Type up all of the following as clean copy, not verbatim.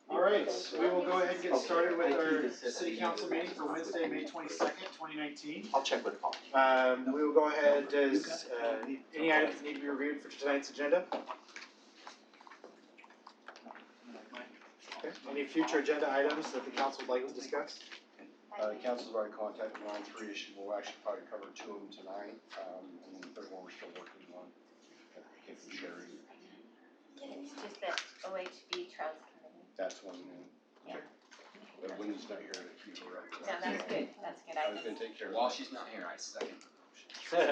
All right, we will go ahead and get started with our city council meeting for Wednesday, May 22nd, 2019. I'll check with Paul. We will go ahead. Does any items need to be reviewed for tonight's agenda? Okay. Any future agenda items that the council would like to discuss? The council's already contacted me on 3 issues. We'll actually probably cover 2 of them tonight, and the third one we're still working on. If we share it. It's just that OHB Trails Committee. That's one. Yeah. But Wendy's not here to keep her up. No, that's good. That's good. I was gonna take care of While it. she's not here, I second. Good.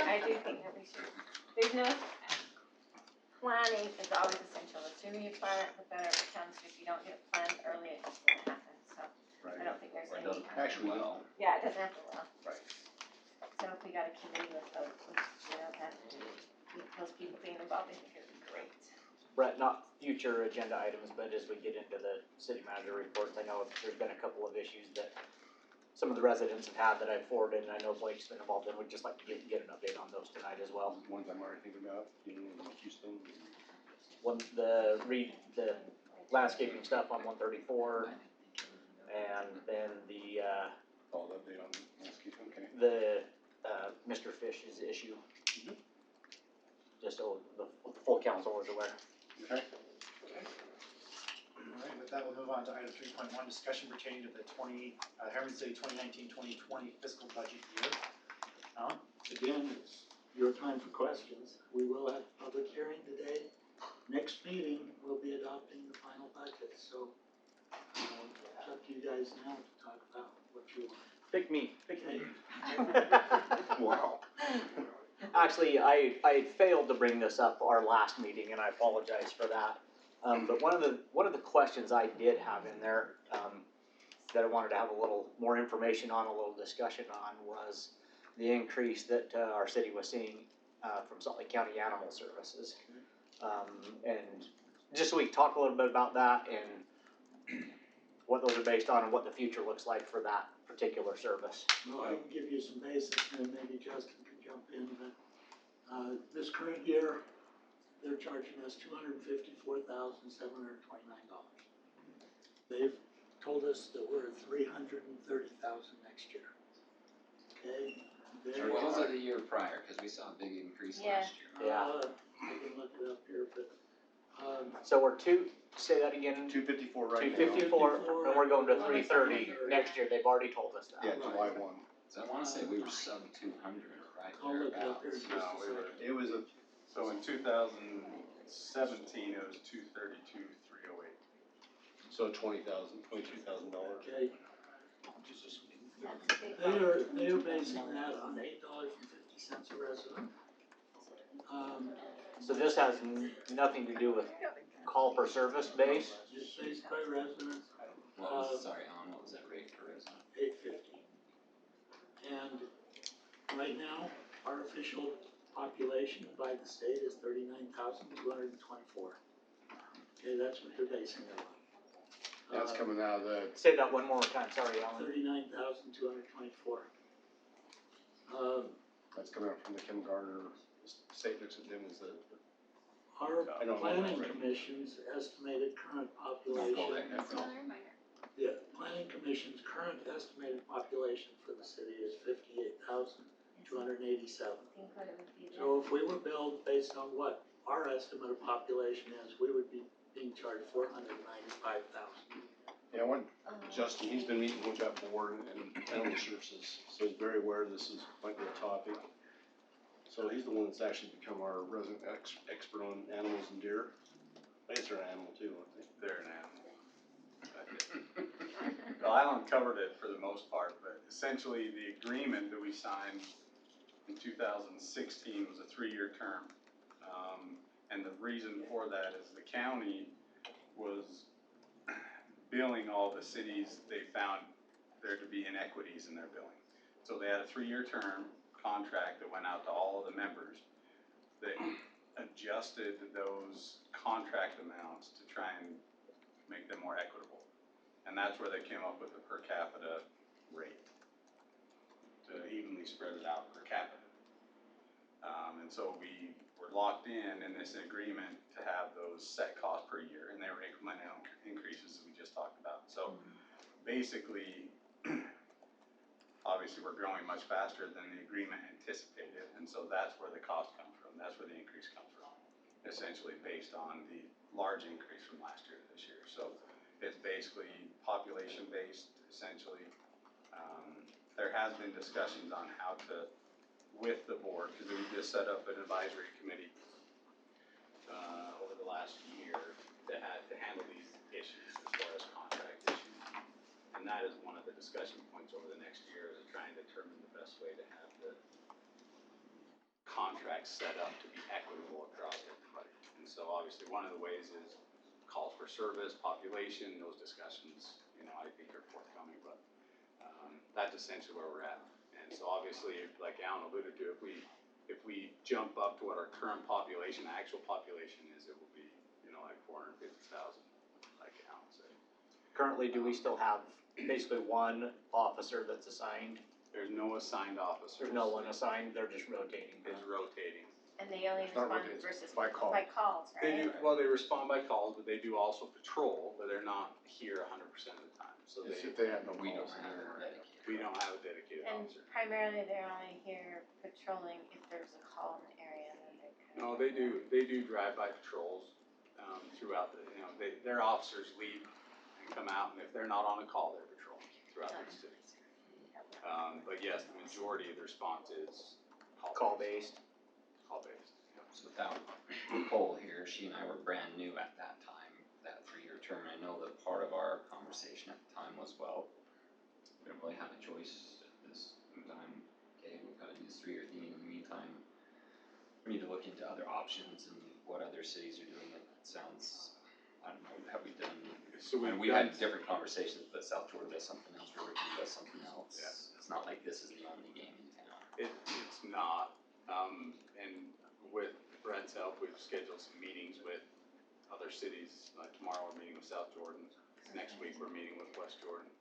I do think that we should. There's no planning is always essential. The sooner you plan it, the better it becomes. If you don't get it planned early, it just won't happen. So Right. I don't think there's Or it any. doesn't Actually, well. Yeah, it doesn't have to well. Right. So if we got a committee with those, you know, that those people being involved, I think it would be great. Brett, not future agenda items, but as we get into the city manager reports, I know there's been a couple of issues that some of the residents have had that I've forwarded, and I know Blake's been involved in. We'd just like to get an update on those tonight as well. Ones I'm already thinking about, you know, Houston. One, the landscaping stuff on 134, and then the All the update on landscaping, okay. Mr. Fish's issue. Just so the full council is aware. Okay. All right, with that, we'll move on to item 3.1, discussion pertaining to the Herman City 2019-2020 fiscal budget year. Alan? Again, it's your time for questions. We will have a public hearing today. Next meeting, we'll be adopting the final budget, so it's up to you guys now to talk about what you want. Pick me. Wow. Actually, I had failed to bring this up our last meeting, and I apologize for that. But one of the questions I did have in there that I wanted to have a little more information on, a little discussion on, was the increase that our city was seeing from Salt Lake County Animal Services, and just so we can talk a little bit about that and what those are based on and what the future looks like for that particular service. Well, I can give you some basics, and then maybe Justin can jump in, but this current year, they're charging us $254,729. They've told us that we're at $330,000 next year. Okay? Or what was it the year prior? Because we saw a big increase Yeah. last year. Yeah. I can look it up here, but So we're say that again. 254 right now. 254, and we're going to 330 next year. They've already told us that. Yeah, July 1. So I want to say we were sub 200, right I'll look it up here in thereabouts. just a second. It was so in 2017 it was 232,308. So $22,000. Okay, they are basing that on $8.50 a resident. So this has nothing to do with call per service base. Just based by residents, Sorry, Alan, what was that rate per resident? $8.50. And right now, our official population by the state is 39,224. Okay, that's what they're basing it on. That's coming out of the, Say that one more time. Sorry, Alan. 39,224. that's coming out from the Kim Gardner state looks at them as the. Our I don't know. planning commission's estimated current population. Yeah, planning commission's current estimated population for the city is 58,287. So if we were billed based on what our estimate of population is, we would be being charged $495,000. Yeah, I want Justin, he's been meeting with that board and animal services, so he's very aware this might be a topic. So he's the one that's actually become our resident expert on animals and deer. I guess they're an animal too, aren't they? They're an animal. Well, Alan covered it for the most part, but essentially the agreement that we signed in 2016 was a 3-year term. And the reason for that is the county was billing all the cities they found there to be inequities in their billing. So they had a 3-year term contract that went out to all of the members that adjusted those contract amounts to try and make them more equitable. And that's where they came up with the per capita rate to evenly spread it out per capita. And so we were locked in this agreement to have those set costs per year, and they were incremental increases as we just talked about. So basically, obviously, we're growing much faster than the agreement anticipated, and so that's where the cost comes from, that's where the increase comes from. Essentially based on the large increase from last year to this year. So it's basically population-based, essentially. There has been discussions on how to, with the board, because we just set up an advisory committee over the last year to handle these issues as far as contract issues. And that is one of the discussion points over the next year, is to try and determine the best way to have the contracts set up to be equitable across everybody. And so obviously one of the ways is calls for service, population, those discussions, I think are forthcoming, but that's essentially where we're at. And so obviously, like Alan alluded to, if we jump up to what our current population, actual population is, it will be, like 450,000, like Alan said. Currently, do we still have basically one officer that's assigned? There's no assigned officers. There's no one assigned, they're just rotating. It's rotating. And they only It's not respond rotating, versus by call. calls, They right? do, well, they respond by calls, but they do also patrol, but they're not here 100% of the time. So It's they, if they have no We don't calls. have a dedicated. we don't have a dedicated And officer. primarily they're only here patrolling if there's a call in the area, and then they kind No, of. they do drive-by patrols, throughout the, their officers leave and come out, and if they're not on a call, they're patrolling throughout the city. But yes, the majority of the response is Call-based. Call-based, yep. So without Nicole here, she and I were brand new at that time, that 3-year term. I know that part of our conversation at the time was, well, we don't really have a choice at this time. Okay, we've got to do this 3-year thing. In the meantime, we need to look into other options and what other cities are doing. It sounds, I don't know, have we done? So And we had different conversations, but South Georgia does something else, Riverview does something else. Yeah. It's not like this is the only game in town. It's not, and with Brad's help, we've scheduled some meetings with other cities. Like tomorrow we're meeting with South Jordan, next week we're meeting with West Jordan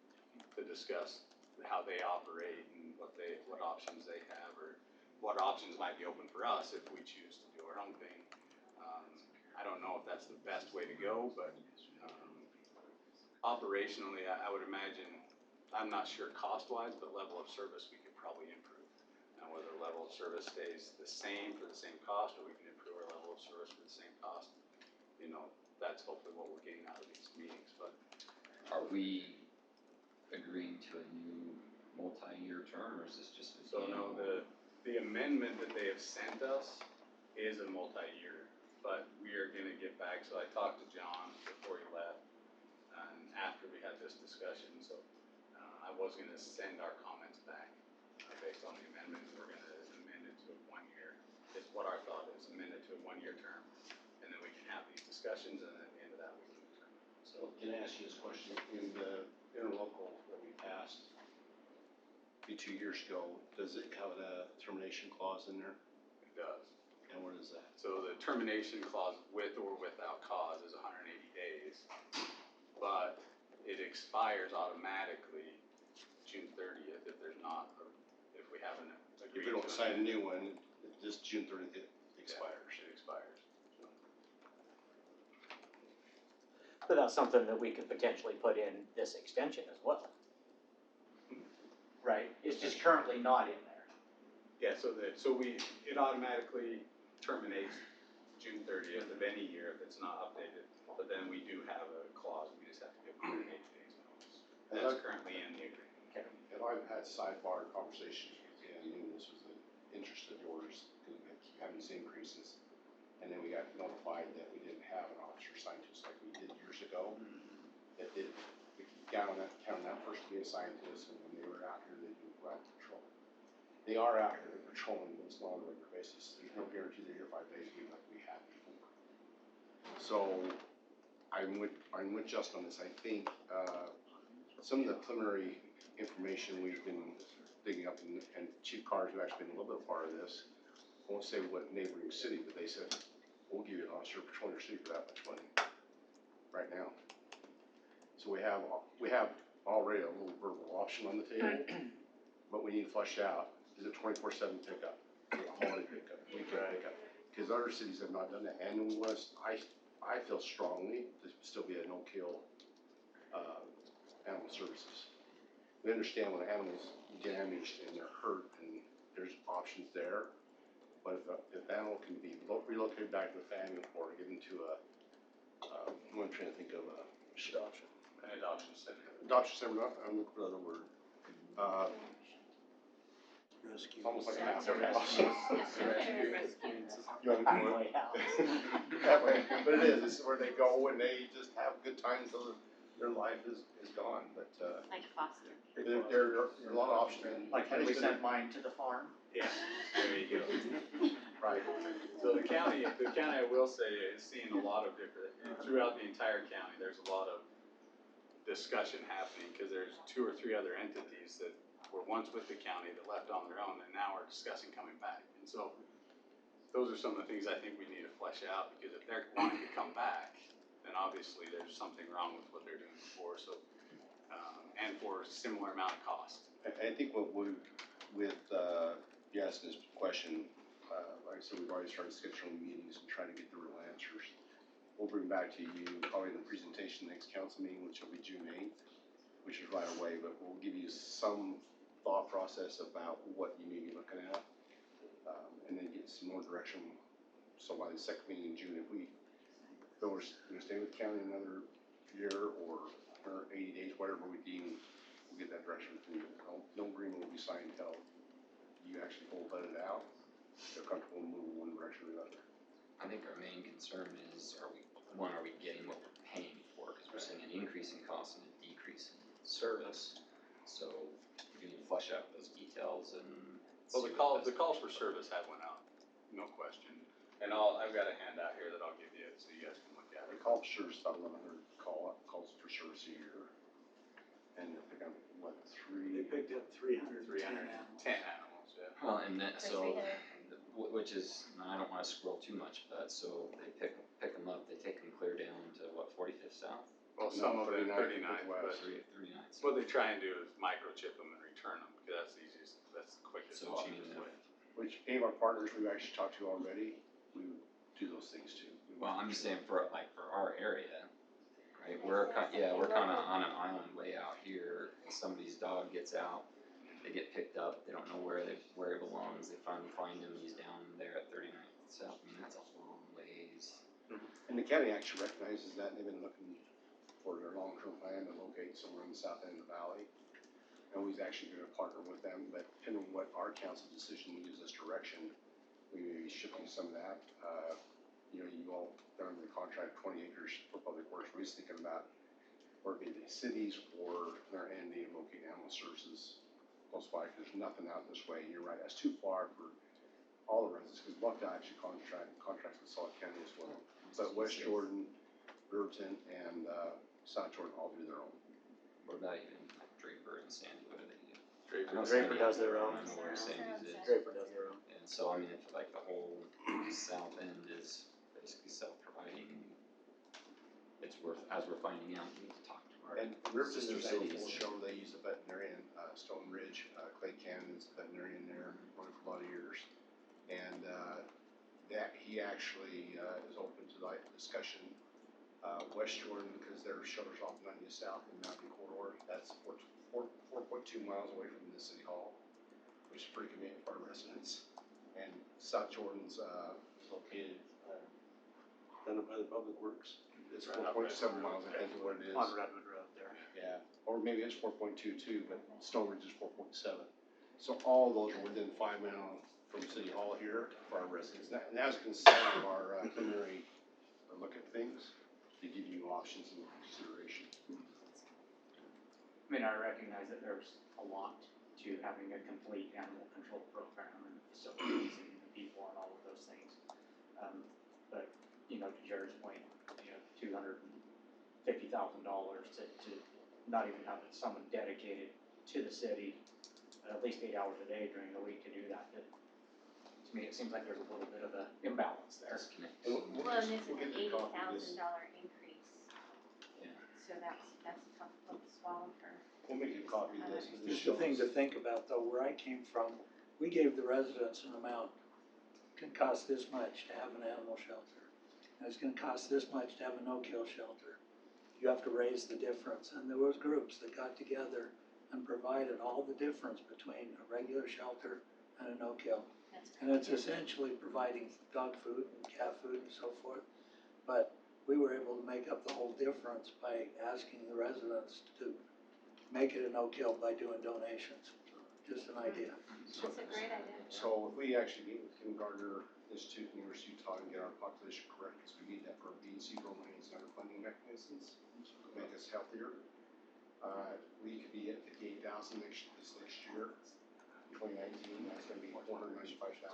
to discuss how they operate and what options they have, or what options might be open for us if we choose to do our own thing. I don't know if that's the best way to go, but operationally, I would imagine, I'm not sure cost-wise, but level of service we could probably improve. Now, whether the level of service stays the same for the same cost, or we can improve our level of service for the same cost, that's hopefully what we're getting out of these meetings, but. Are we agreeing to a new multi-year term, or is this just a So no, the amendment that they have sent us is a multi-year, but we are gonna get back, so I talked to John before he left, and after we had this discussion, so, I was gonna send our comments back, based on the amendment, we're gonna amend it to a 1-year, is what our thought is, amend it to a 1-year term, and then we can have these discussions, and at the end of that, we can determine. So can I ask you this question? In the interlocal that we passed, 2 years ago, does it have a termination clause in there? It does. And what is that? So the termination clause with or without cause is 180 days, but it expires automatically June 30th if there's not, if we haven't If agreed we to don't it. sign a new one, this June 30th it expires. It expires. But that's something that we could potentially put in this extension as well. Right, it's just currently not in there. Yeah, so it automatically terminates June 30th of any year if it's not updated, but then we do have a clause, we just have to give 180 days notice. That's currently in the agreement. And I've had sidebar conversations with you, I knew this was an interest of yours, because we keep having these increases. And then we got notified that we didn't have an officer assigned to us like we did years ago. That did, we keep counting that person being assigned to us, and when they were out here, they do go out patrol. They are out here patrolling, but it's not on a regular basis. There's no guarantee they're here 5 days a week like we had before. So I'm with Justin on this. I think, some of the preliminary information we've been digging up, and Chief Carter's actually been a little bit a part of this. I won't say what neighboring city, but they said, we'll give you an officer patrolling your city for that much money right now. So we have already a little verbal option on the table, but we need to flesh out, is it 24/7 pickup, is it holiday pickup, weekend pickup? Because other cities have not done that, and in West, I feel strongly to still be a no-kill, animal services. We understand when an animal's damaged and they're hurt, and there's options there, but if the animal can be relocated back to the family or given to I'm trying to think of a Adoption. An adoption center. adoption center, I'm looking for the other word. Rescue. Almost like an That's after a house. rescue. You know, Halfway house. that way, but it is, it's where they go and they just have good times till their life is gone, but, Like foster. there are a lot of options. and Like when we Kenny's been- sent mine to the farm. Yeah, there you go. Right. So the county, I will say, is seeing a lot of different, throughout the entire county, there's a lot of discussion happening, cause there's 2 or 3 other entities that were once with the county that left on their own and now are discussing coming back. And so, those are some of the things I think we need to flesh out, because if they're wanting to come back, then obviously there's something wrong with what they're doing before, so, and for a similar amount of cost. I think what we, with, you asking this question, like I said, we've already started scheduling meetings and trying to get the real answers. We'll bring back to you probably in the presentation next council meeting, which will be June 8th, which is right away, but we'll give you some thought process about what you may be looking at. And then get some more direction, so by the second meeting in June, if we go, we're gonna stay with the county another year or 80 days, whatever we deem, we'll get that direction from you. No agreement will be signed until you actually both let it out. They're comfortable moving one direction or the other. I think our main concern is, are we getting what we're paying for? Cause we're seeing an increase in cost and a decrease in service. So we need to flesh out those details and. Well, see the what calls best- for service have went out, no question. And I've got a handout here that I'll give you, so you guys can look at The it. call for service, about 1,100 calls for service a year. And they're picking up, what, They picked up 310 animals. 10 animals, yeah. Well, and that, For so, 300. which is, I don't wanna scroll too much, but so they pick them up, they take them clear down to what, 45th South? Well, some of them 39, 39, West. but 39. what they try and do is microchip them and return them, because that's the easiest, that's the quickest, So cheapest change way. which any of our partners we've actually talked to already, we would do those things too. Well, I'm just saying for our area, right, we're kinda on an island way out here, and somebody's dog gets out, they get picked up, they don't know where it belongs, they finally find him, he's down there at 39th South, I mean, that's a long ways. And the county actually recognizes that, and they've been looking for their long-term plan to locate somewhere in the south end of the valley. And we've actually gonna partner with them, but depending on what our council decision gives us direction, we may be shifting some of that. You know, you all done the contract 20 acres for public works, we're just thinking about working in the cities or their end to locate animal services close by, 'cause there's nothing out this way, and you're right, that's too far for all the residents, because Buckeye actually contracts with Salt County as well. But West Jordan, Riverton, and South Jordan all do their own. What about even like Draper and Sandy, what do they do? Draper. I know Draper Sandy does has their own. I know where Sandy's is. Draper does their own. And so, I mean, if like the whole south end is basically self-providing, it's worth, as we're finding out, we need to talk to our And Riverton, sister there's animal cities. show, they use a veterinarian, Stone Ridge, Clay Cannon's a veterinarian there, worked for a lot of years. And, that, he actually, is open to like discussion. West Jordan, because their shelter's off 90 South in Mountain Corridor, that's 4.2 miles away from the city hall, which is pretty convenient for our residents. And South Jordan's, located, done by the Public Works. It's Right up 4.7 miles, I think is what it is. On Redwood Road there. Yeah, or maybe it's 4.22, but Stone Ridge is 4.7. So all those are within 5 miles from City Hall here for our residents. And that was considered of our preliminary look at things, to give you options and consideration. I mean, I recognize that there's a lot to having a complete animal control program and facilities and the people and all of those things. But, you know, to Jared's point, you know, $250,000 to not even have someone dedicated to the city, at least 8 hours a day during the week to do that. To me, it seems like there's a little bit of an imbalance there. Disconnect. And Well, and this is we'll an get you a copy of this. $80,000 increase, Yeah. so that's a tough one to swallow for. We'll make you a copy of this. Just a thing to think about though, where I came from, we gave the residents an amount cost this much to have an animal shelter, and it's gonna cost this much to have a no-kill shelter. You have to raise the difference, and there was groups that got together and provided all the difference between a regular shelter and a no-kill. And it's essentially providing dog food and cat food and so forth. But we were able to make up the whole difference by asking the residents to make it a no-kill by doing donations. Just an idea. That's a great idea. So if we actually meet with Kim Gardner Institute, University of Utah, and get our population correct, because we need that for our BNC domains and other funding mechanisms to make us healthier. We could be at 58,000 this next year, 2019, that's gonna be $495,000,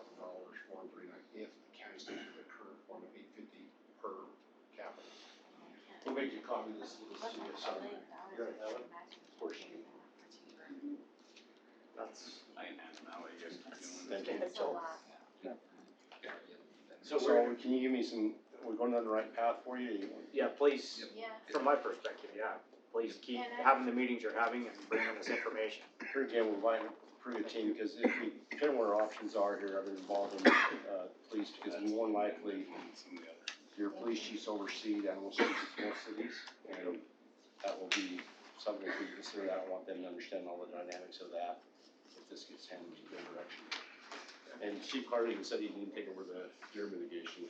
if the county stays with the current form of 850 per capita. We'll make you a copy of this little CSR. You're gonna have it? Of course you do. That's, I can handle that, what you guys keep doing. Thank you. It's a lot. So can you give me some, we're going down the right path for you? yeah, please, Yeah. from my perspective, yeah, please keep And I- having the meetings you're having and bringing us information. Here again, we're inviting a pretty good team, because if we, depending on what our options are here, I've been involved in, police, because more than likely, your police chiefs oversee animal services in most cities, and that will be something that we consider that. I want them to understand all the dynamics of that, if this gets handled in their direction. And Chief Carter even said he didn't take over the deer mitigation.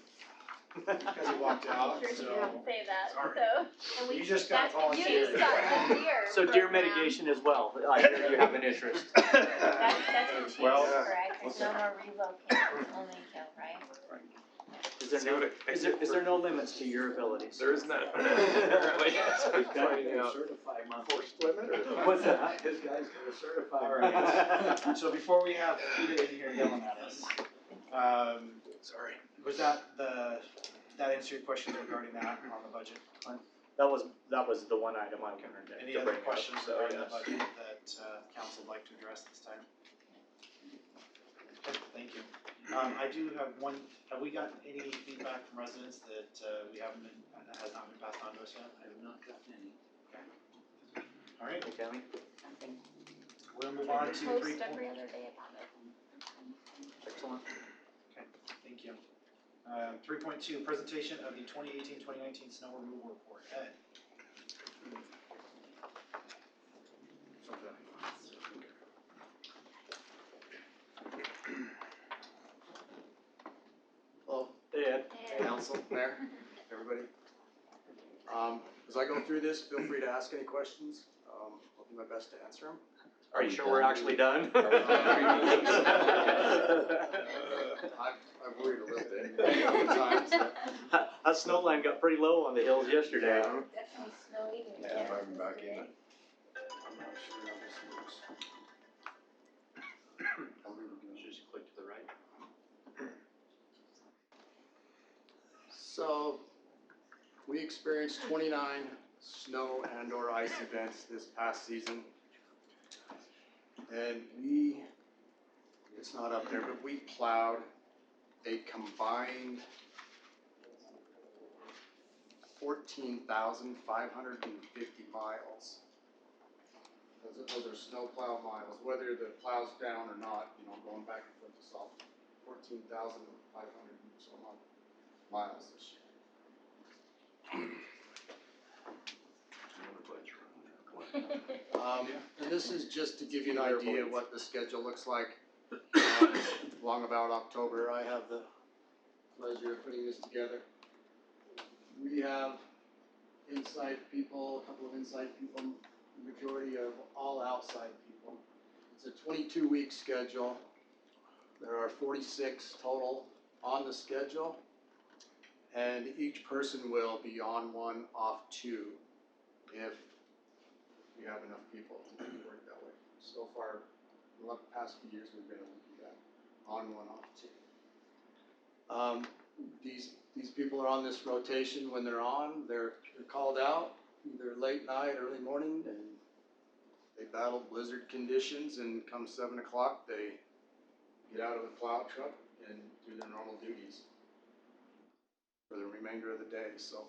Because he walked out, Sure, so. you don't say that, Sorry. so. And we, You just got that's- You volunteered. just got the deer. So deer program. mitigation as well, I hear you have an interest. That's been changed, Well, correct? There's no more relocate, only kill, right? Is there no limits to your abilities? There is none. Apparently. This guy's Finding gonna out. certify my Forced limit or? What's that? This guy's gonna certify. All right. So before we have Peter in here yelling at us, Sorry. was that answer your questions regarding that on the budget? Clint? That was the one item I wanted to Any bring other up, questions so, regarding the yes. budget that council would like to address this time? Okay, thank you. I do have one, have we gotten any feedback from residents that we haven't been, has not been passed on to us yet? I have not gotten any. All right, Hey, Tammy? we'll move on to three Post every point, other day about it. Excellent. thank you. 3.2, presentation of the 2018-2019 snow removal report. Ed? Well, Hey, Ed. And- council, mayor, everybody. As I go through this, feel free to ask any questions. I'll do my best to answer them. Are you sure we're actually done? I've worried a little bit times. That snow line got pretty low on the hills yesterday. Definitely snowy and Yeah, yeah. I'm back in it. I'm not sure how this works. Just click to the right. So, we experienced 29 snow and or ice events this past season. And it's not up there, but we plowed a combined 14,550 miles. Those are snow plow miles, whether the plow's down or not, going back and forth to salt. 14,500 and so on miles this year. And this is just to give you an idea of what the schedule looks like. Along about October, I have the pleasure of putting this together. We have inside people, a couple of inside people, the majority of all outside people. It's a 22-week schedule. There are 46 total on the schedule. And each person will be on one, off two, if we have enough people to work that way. So far, in the past few years, we've been able to do that, on one, off two. These people are on this rotation. When they're on, they're called out, either late night, early morning, and they battle blizzard conditions, and come 7 o'clock, they get out of the plow truck and do their normal duties for the remainder of the day. So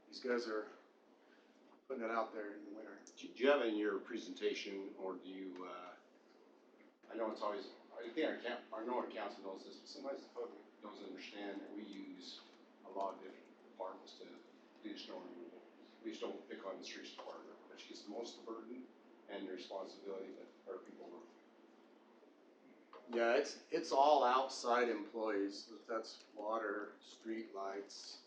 these guys are putting it out there in the winter. Do you have in your presentation, or do you, I know it's always, I think I know our council knows this, but sometimes the public doesn't understand that we use a lot of different departments to do snow removal. We just don't pick on the streets department, which gets most of the burden and the responsibility, but our people work. Yeah, it's all outside employees, that's water, street lights,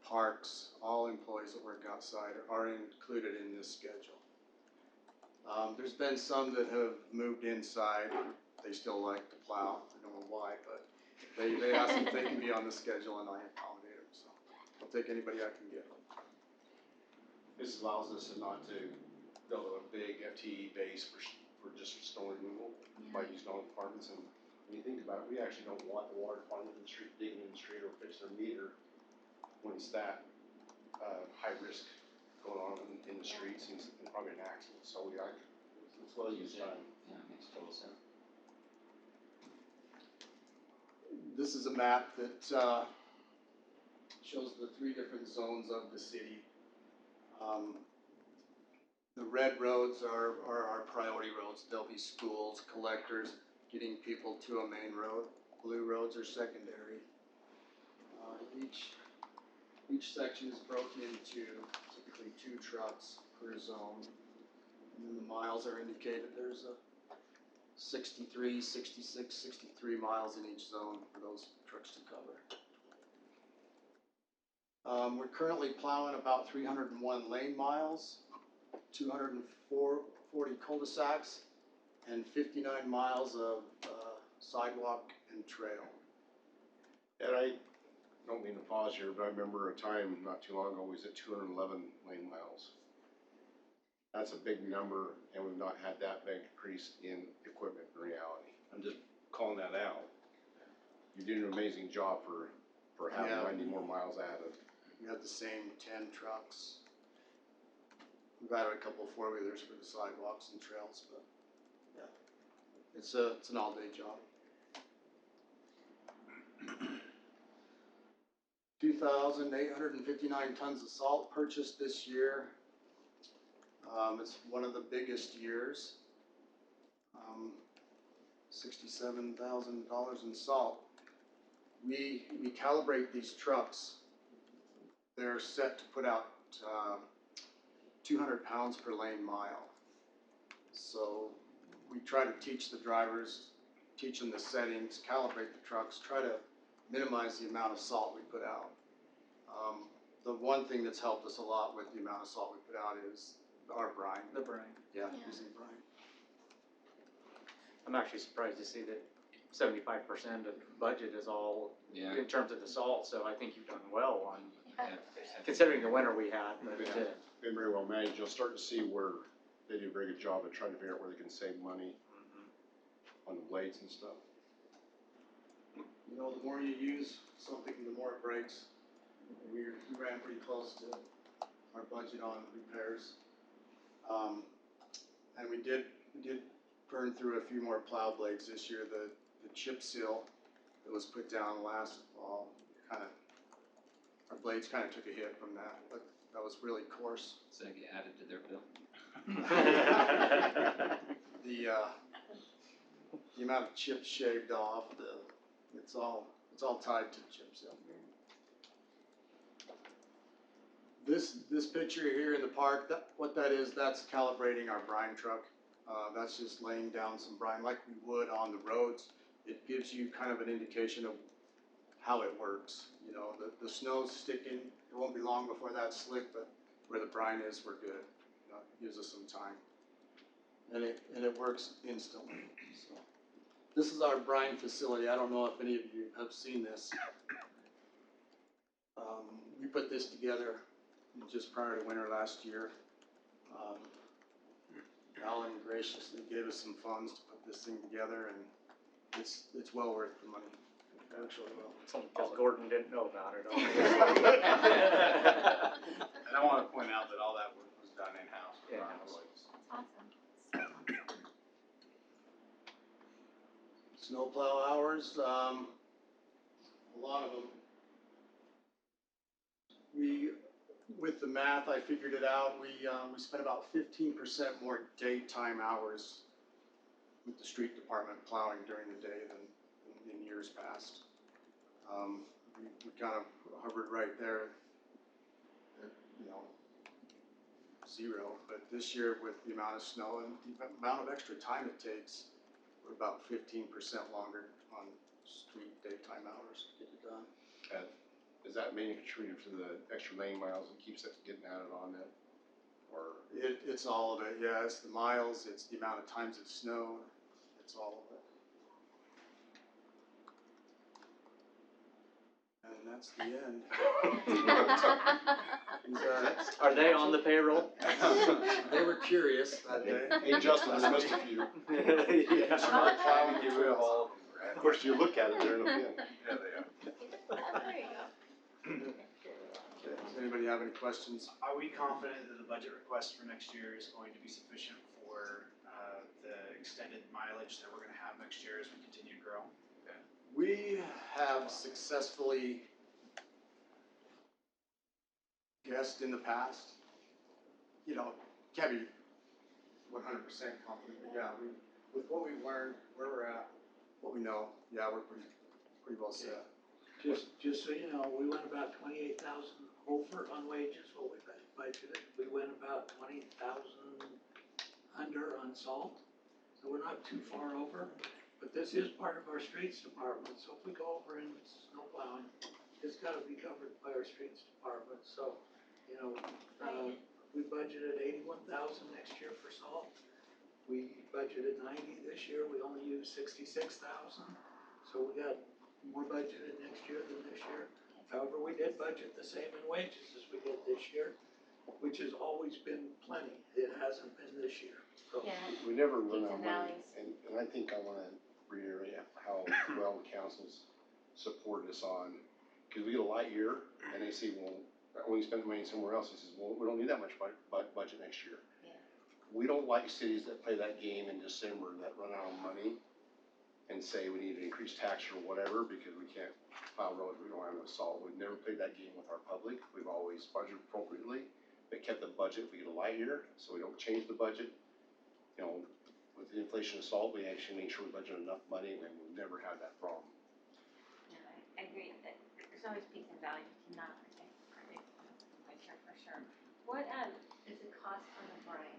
parks, all employees that work outside are included in this schedule. There's been some that have moved inside, they still like to plow, I don't know why, but they ask if they can be on the schedule and I accommodate them, so I'll take anybody I can get. This allows us not to build a big FTE base for just snow removal by using all the departments, and when you think about it, we actually don't want the water department in the street digging in the street or fixing their meter when it's that high risk going on in the streets and probably an accident, so it's well used time. Yeah, it makes total sense. This is a map that shows the 3 different zones of the city. The red roads are our priority roads. There'll be schools, collectors, getting people to a main road. Blue roads are secondary. Each section is broken into typically 2 trucks per zone. And then the miles are indicated. There's a 63, 66, 63 miles in each zone for those trucks to cover. We're currently plowing about 301 lane miles, 240 cul-de-sacs, and 59 miles of sidewalk and trail. And I don't mean to pause here, but I remember a time not too long ago, we was at 211 lane miles. That's a big number, and we've not had that big increase in equipment in reality. I'm just calling that out. You're doing an amazing job for having Yeah. 90 more miles added. We have the same 10 trucks. We've added a couple 4-wheelers for the sidewalks and trails, but yeah, it's an all-day job. 2,859 tons of salt purchased this year. It's one of the biggest years. $67,000 in salt. We calibrate these trucks. They're set to put out 200 pounds per lane mile. So we try to teach the drivers, teach them the settings, calibrate the trucks, try to minimize the amount of salt we put out. The one thing that's helped us a lot with the amount of salt we put out is our brine. The brine. Yeah, Yeah. using brine. I'm actually surprised to see that 75% of the budget is all Yeah. in terms of the salt, so I think you've done well on, Yeah. considering the winter we had, but, Yeah. Been very well managed. You'll start to see where they do a very good job of trying to figure out where they can save money on the blades and stuff. You know, the more you use something, the more it breaks. We ran pretty close to our budget on repairs. And we did burn through a few more plow blades this year. The chip seal that was put down last fall, our blades kind of took a hit from that, but that was really coarse. So they get added to their bill. The amount of chips shaved off, it's all tied to the chip seal. This picture here in the park, what that is, that's calibrating our brine truck. That's just laying down some brine like we would on the roads. It gives you kind of an indication of how it works. You know, the snow's sticking, it won't be long before that's slick, but where the brine is, we're good. It gives us some time. And it works instantly, so. This is our brine facility. I don't know if any of you have seen this. We put this together just prior to winter last year. Alan graciously gave us some funds to put this thing together, and it's well worth the money. Actually, well. because Gordon didn't know about it. And I wanna point out that all that work was done in-house with our In-house. employees. Awesome. Snowplow hours, a lot of them. With the math, I figured it out, we spent about 15% more daytime hours with the street department plowing during the day than in years past. We kind of hovered right there at, 0, but this year with the amount of snow and the amount of extra time it takes, we're about 15% longer on street daytime hours to get it done. Is that mainly contributed to the extra lane miles that keeps it getting added on it? Or, It's all of it, yeah, it's the miles, it's the amount of times it snowed, it's all of it. And that's the end. Are they on the payroll? They were curious that day. hey Justin, I missed a few. Yeah. Smart plowing, you will. Of course, you look at it, they're in a bin. Yeah, they are. There you go. Okay, does anybody have any questions? Are we confident that the budget request for next year is going to be sufficient for, the extended mileage that we're gonna have next year as we continue to grow? We have successfully guessed in the past, can't be 100% confident, but yeah, with what we've learned, where we're at, what we know, yeah, we're pretty well set. Just so you know, we went about 28,000 over on wages, what we budgeted. We went about 20,000 under on salt, so we're not too far over. But this is part of our streets department, so if we go over in snow plowing, it's gotta be covered by our streets department, so, we budgeted 81,000 next year for salt. We budgeted 90 this year, we only used 66,000, so we got more budgeted next year than this year. However, we did budget the same in wages as we did this year, which has always been plenty, it hasn't been this year, so. Yeah, We never run Peaks out of and money, valleys. and I think I wanna reiterate how well the council's supported us on, cause we get a light year, and they say, well, when you spend money somewhere else, he says, well, we don't need that much budget next year. Yeah. We don't like cities that play that game in December that run out of money and say we need to increase tax or whatever, because we can't plow roads, we don't have enough salt. We've never played that game with our public, we've always budgeted appropriately, but kept the budget, if we get a light year, so we don't change the budget. With the inflation of salt, we actually make sure we budget enough money, and we've never had that problem. no, I agree that there's always peaks and valleys, you cannot predict winter for sure. What, is the cost on the brine?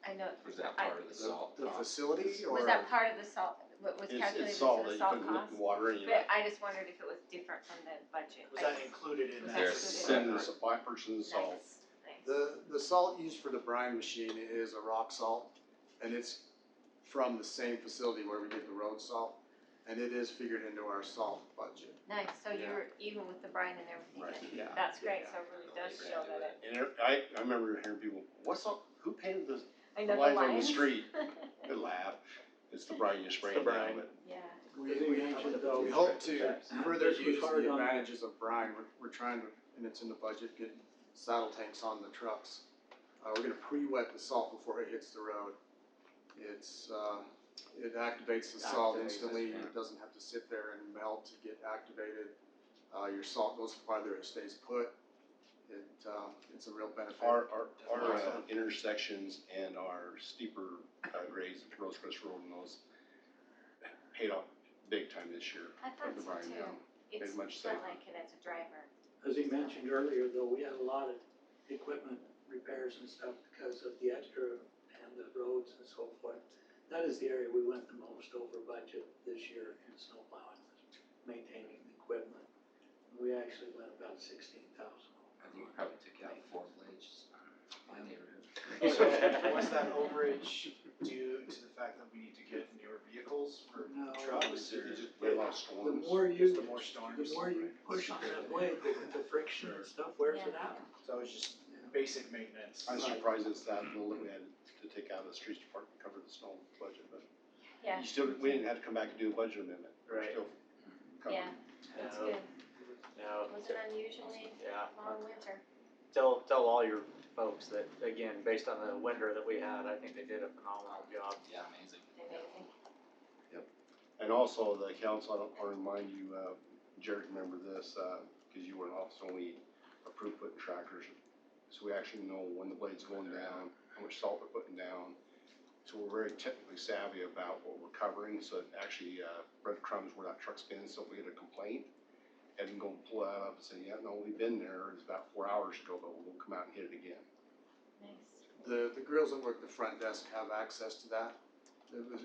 I know, Was that part of the salt The cost? facility, or? was that part of the salt, what was calculated It's into salt the that you salt put in cost? the water and you. But I just wondered if it was different from the budget. Was that included in Was that? that There's Send included? the supply person the salt. Nice, nice. The salt used for the brine machine is a rock salt, and it's from the same facility where we get the road salt, and it is figured into our salt budget. Nice, so Yeah. you're even with the brine and everything, Right, then. yeah. That's great, so it really does show that it, And I remember hearing people, who painted the I know the lines on the lines. street? They laugh, it's the brine you spray It's the down, brine. but Yeah, We mentioned though. we hope to further This was use hard the on- advantages of brine, we're trying to, and it's in the budget, get saddle tanks on the trucks. We're gonna pre-wet the salt before it hits the road. It activates the salt Activates it, instantly, yeah. it doesn't have to sit there and melt to get activated. Your salt goes farther, it stays put. It's a real benefit. our intersections and our steeper grades, Rosecrest Road and those paid off big time this year. I thought Put the so brine too. down. It's much felt safer. like it as a driver. As he mentioned earlier, though, we had a lot of equipment repairs and stuff because of the extra and the roads and so forth. That is the area we went the most over budget this year in snow plowing, was maintaining the equipment. We actually went about 16,000 I think we probably took out 4 blades in my neighborhood. So was that overage due to the fact that we need to get newer vehicles for No. trucks, or We had a lot of The storms. more just you, the more storms? the more you push on that blade, the friction and stuff wears it out. So it was just basic maintenance. I'm surprised it's that little that we had to take out of the streets department to cover the snow budget, but Yeah, you still, we didn't have to come back and do a budget amendment. We're Right. still covered. yeah, that's good. No, Was an unusually yeah. long winter. Tell all your folks that, again, based on the winter that we had, I think they did a phenomenal job. Yeah, amazing. Amazing. And also the council, I don't want to remind you, Jared, remember this, cause you were in office when we approved putting tractors. So we actually know when the blade's going down, how much salt we're putting down. So we're very technically savvy about what we're covering, so it actually, breadcrumbs where that truck's been, so if we get a complaint, Ed can go and pull that up and say, yeah, no, we've been there, it's about 4 hours ago, but we'll come out and hit it again. Nice. The girls that work the front desk have access to that.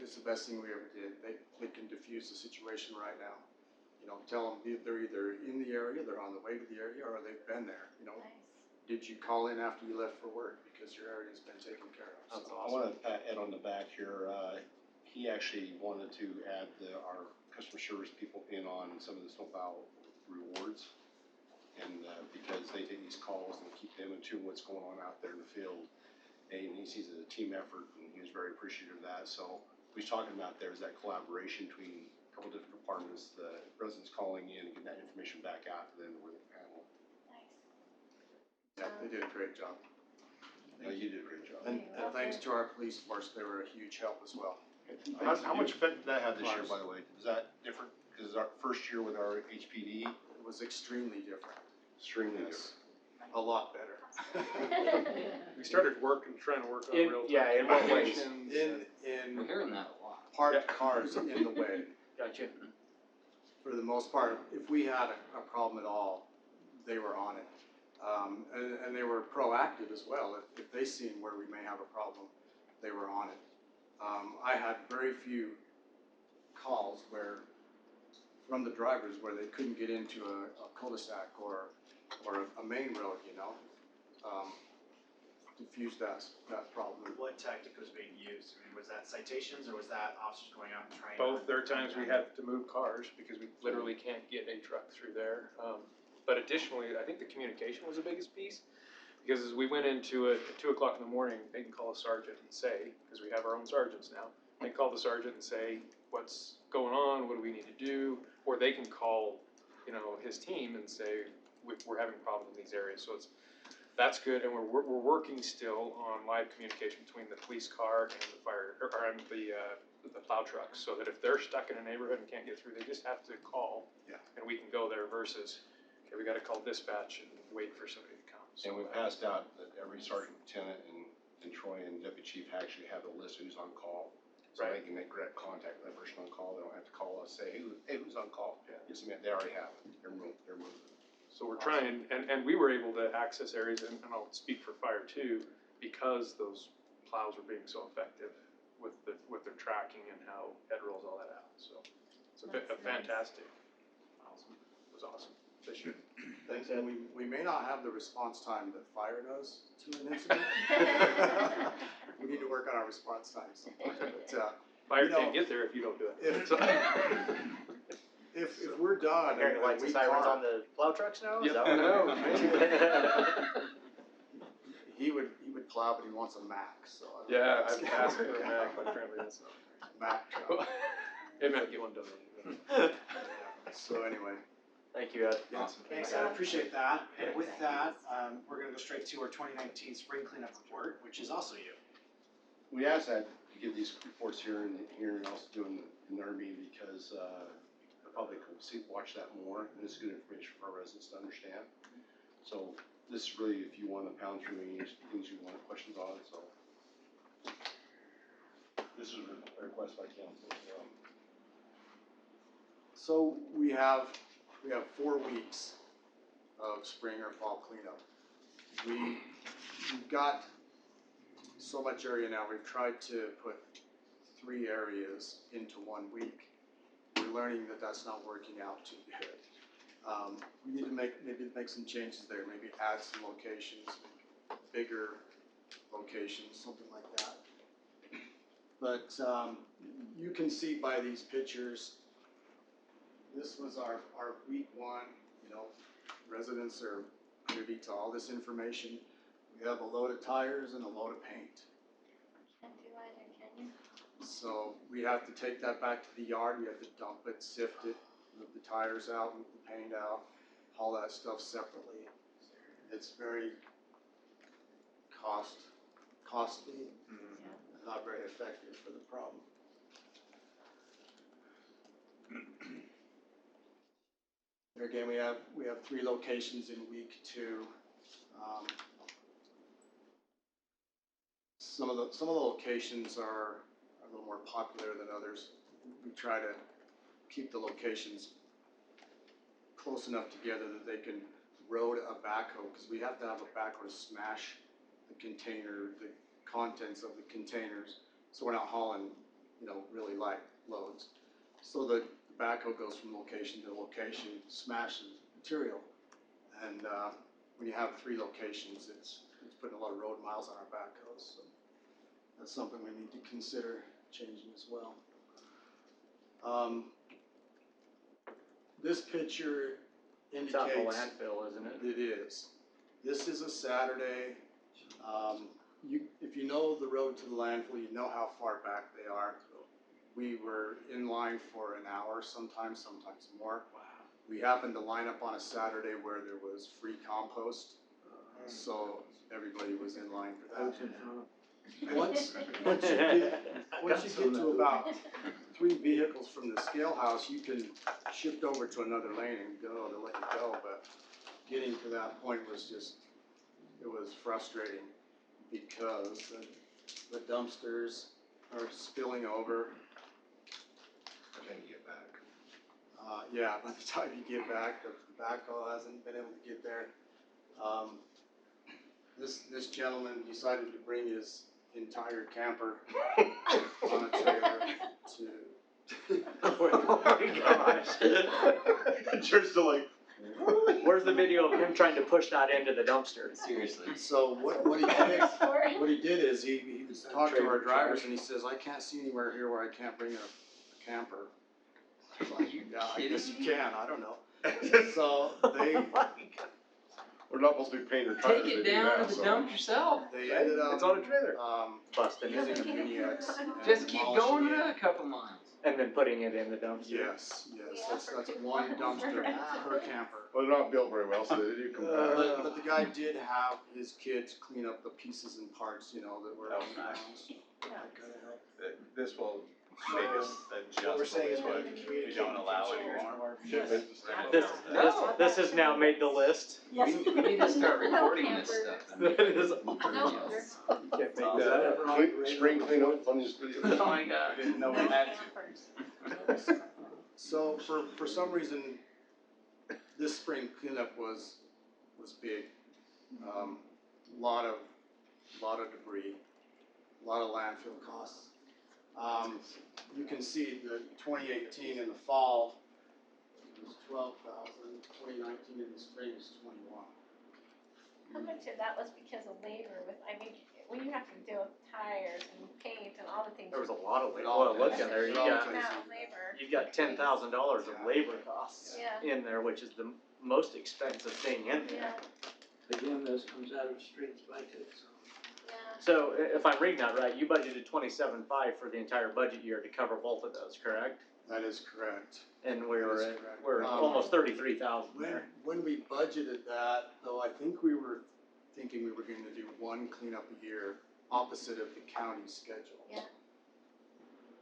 It's the best thing we ever did. They can diffuse the situation right now. You know, tell them they're either in the area, they're on the way to the area, or they've been there, you know. Nice. Did you call in after you left for work because your area's been taken care of? So I wanna pat Ed on the back here, he actually wanted to add our customer service people in on some of the snowplow rewards. And, because they take these calls and keep them in tune what's going on out there in the field. And he sees it as a team effort, and he was very appreciative of that, so what he's talking about there is that collaboration between a couple different departments, the residents calling in and getting that information back out to them with the panel. Nice. Yeah, they did a great job. No, you did a great job. And thanks to our police force, they were a huge help as well. How much effect did that have this year, by the way? Is that different? Because our first year with our HPD, It was extremely different, extremely Yes. different. a lot better. We started trying to work on In- real-time yeah, in what ways? communications. In We're hearing that a lot. parked cars in the way. Gotcha. For the most part, if we had a problem at all, they were on it. And they were proactive as well. If they seen where we may have a problem, they were on it. I had very few calls from the drivers where they couldn't get into a cul-de-sac or a main road, you know? Diffuse that problem. What tactic was being used? I mean, was that citations or was that officers going out and trying? Both, there are times we had to move cars because we literally can't get a truck through there. But additionally, I think the communication was the biggest piece. Because as we went into it at 2 o'clock in the morning, they can call a sergeant and say, because we have our own sergeants now, they call the sergeant and say, what's going on, what do we need to do? Or they can call, you know, his team and say, we're having problems in these areas. So that's good, and we're working still on live communication between the police car and the the plow trucks, so that if they're stuck in a neighborhood and can't get through, they just have to call. Yeah. And we can go there versus, okay, we gotta call dispatch and wait for somebody to come. So And we passed out that every sergeant, lieutenant, and Troy and deputy chief actually have a list who's on call. So they can make direct contact with that person on call, they don't have to call us, say, hey, who's on call? Yeah. Yes, they already have it, they're moving. So we're trying, and we were able to access areas, and I'll speak for fire too, because those plows were being so effective with their tracking and how Ed rolls all that out, so it's a That's nice. fantastic, awesome, it was awesome this year. Thanks, and we may not have the response time that fire does to an incident. We need to work on our response times sometimes, but, Fire You know, can't get there if you don't do it. if- So- if we're done Hearing and lights and we sirens park, on the plow trucks now? Is Yep, that I what- know, he would plow, but he wants a Mack, so. I don't know Yeah, if I've that's- asked for a Mac, but apparently that's not. Mack truck. Maybe I'll get one donated. So anyway, Thank you, Ed. Awesome. Thanks, I appreciate that. And with that, we're gonna go straight to our 2019 spring cleanup report, which is also you. We asked that to give these reports here and also doing in our meeting because, the public will watch that more, and it's good information for our residents to understand. So this is really, if you want to pound through any things you want questions on, so. This is a request by council, so. so we have 4 weeks of spring or fall cleanup. We've got so much area now, we've tried to put 3 areas into 1 week. We're learning that that's not working out too good. We need to make some changes there, maybe add some locations, bigger locations, something like that. But you can see by these pictures, this was our week 1, you know, residents are privy to all this information. We have a load of tires and a load of paint. Can't do either, can you? So we have to take that back to the yard, we have to dump it, sift it, move the tires out, move the paint out, haul that stuff separately. It's very costly, and not very effective for the problem. Here again, we have 3 locations in week 2. some of the locations are a little more popular than others. We try to keep the locations close enough together that they can load a backhoe, because we have to have a backhoe to smash the container, the contents of the containers, so we're not hauling, really light loads. So the backhoe goes from location to location, smashes material, and when you have 3 locations, it's putting a lot of road miles on our backhoes, so that's something we need to consider changing as well. This picture It's out in the indicates. landfill, isn't it? It is. This is a Saturday. If you know the road to the landfill, you know how far back they are. We were in line for an hour, sometimes more. Wow. We happened to line up on a Saturday where there was free compost, so everybody was in line for that. Once you get to about 3 vehicles from the scale house, you can shift over to another lane and go, they'll let you go, but getting to that point was it was frustrating because the dumpsters are spilling over. Can you get back? Yeah, by the time you get back, the backhoe hasn't been able to get there. This gentleman decided to bring his entire camper on a trailer to. Oh my gosh. Just like. Where's the video of him trying to push that into the dumpster? Seriously. So what he did is he talked to our drivers and he says, I can't see anywhere here where I can't bring a camper. I was like, yeah, I guess you can, I don't know. So they, We're not supposed to be paying your tires. Take it down to the dump yourself. they ended up, It's on a trailer. Busting using it a mini X. and Just keep going demolishing it. another couple miles. and then putting it in the dumpster. Yes, that's one dumpster per camper. Well, they're not built very well, so they do come back. But the guy did have his kids clean up the pieces and parts, that were. That was nice. That kinda helped. This will make us What we're adjust saying is what we can communicate. we don't allow with teachers anymore. more. This has now made the list. We need to start recording this stuff. That is Yes. You can't make Is that that ever on the radio? Spring cleanup, funniest video. Oh my God. I didn't know we had to. So for some reason, this spring cleanup was big. Lot of debris, a lot of landfill costs. You can see the 2018 in the fall, it was 12,000, 2019 in the spring is 21. How much of that was because of labor when you have to deal with tires and paint and all the things. There was a lot of labor. It all Well, look in depends. there, It you all got, depends. Amount of labor. you've got $10,000 of labor costs Yeah. in there, which is the most expensive thing in there. Yeah, Again, this comes out of streets budget, so. yeah. So if I'm reading that right, you budgeted 27.5 for the entire budget year to cover both of those, correct? That is correct. And That is correct. we're almost 33,000 there. When we budgeted that, though, I think we were thinking we were going to do one cleanup a year opposite of the county schedule. Yeah.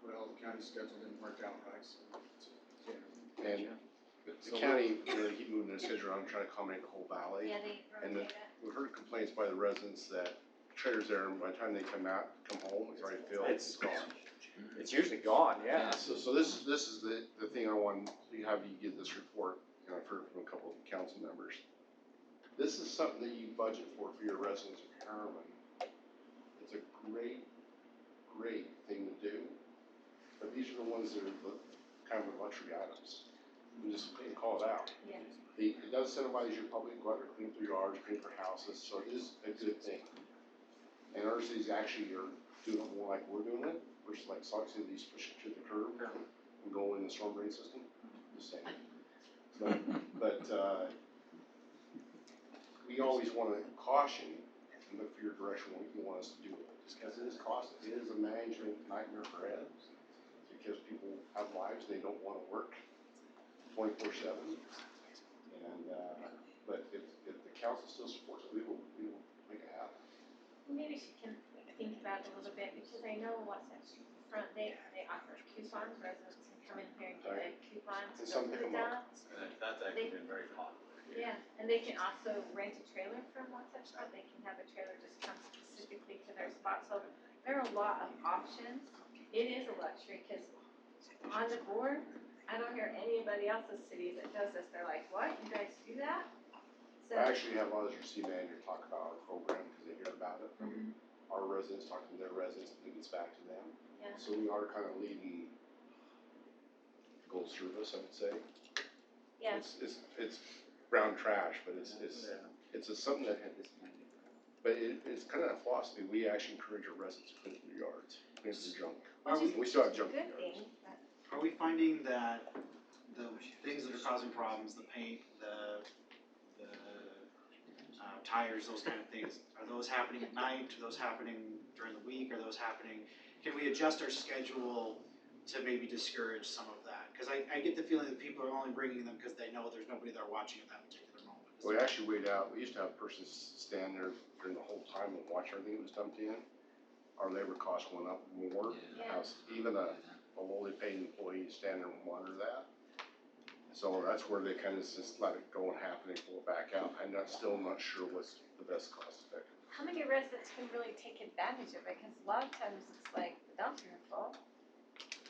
Well, the county schedule didn't work out right, so. And the county, they keep moving their schedule around, trying to accommodate the whole valley. Yeah, they And rotate it. We've heard complaints by the residents that trailers there, and by the time they come home, it's already filled, It's- it's gone. It's usually gone, yeah. So this is the thing I want to have you get this report, and I've heard from a couple of council members. This is something that you budget for your residents of Harriman. It's a great thing to do, but these are the ones that are the kind of luxury items. You just call it out. Yeah. It does incentivize your public to go out there, clean up their yards, clean up their houses, so it is a good thing. And other cities actually are doing it more like we're doing it, versus like Sauk City's push it to the curb and go in the storm drain system, just saying. But we always wanna caution and look for your direction when you want us to do it, just because it is costly, it is a management nightmare for us. Because people have lives, they don't wanna work 24/7. And, but if the council still supports it, we will make it happen. Maybe she can think about it a little bit, because I know front, they offer coupons, residents can come in here and get a coupon to And go some to the pick 'em up. dump. That's actually been very popular. Yeah, and they can also rent a trailer from Wasatch Front, they can have a trailer just come specifically specifically to their spot, so there are a lot of options. It is a luxury, cause on the board, I don't hear anybody else's city that does this, they're like, what, you guys do that? So, I actually have Auditor City Manager talk about our program, because they hear about it from our residents, talking to their residents, and it gets back to them. yeah, So we are kind of leading gold service, I would say. yeah, It's brown trash, but it's something that, but it's kind of a philosophy, we actually encourage our residents to clean up their yards, clean up their junk. which is We still have a junk in good yards. thing, but, Are we finding that the things that are causing problems, the paint, the tires, those kind of things, are those happening at night? Are those happening during the week? Are those happening? Can we adjust our schedule to maybe discourage some of that? Cause I get the feeling that people are only bringing them because they know there's nobody there watching at that particular moment. We actually wait out, we used to have a person stand there during the whole time and watch everything that was dumped in. Our labor costs went up more, Yeah. even a lowly paid employee stand there and monitor that. So that's where they kind of just let it go and happen and pull it back out. I'm still not sure what's the best cost effective. how many residents can really take advantage of it, cause a lot of times it's like, the dumpster are full.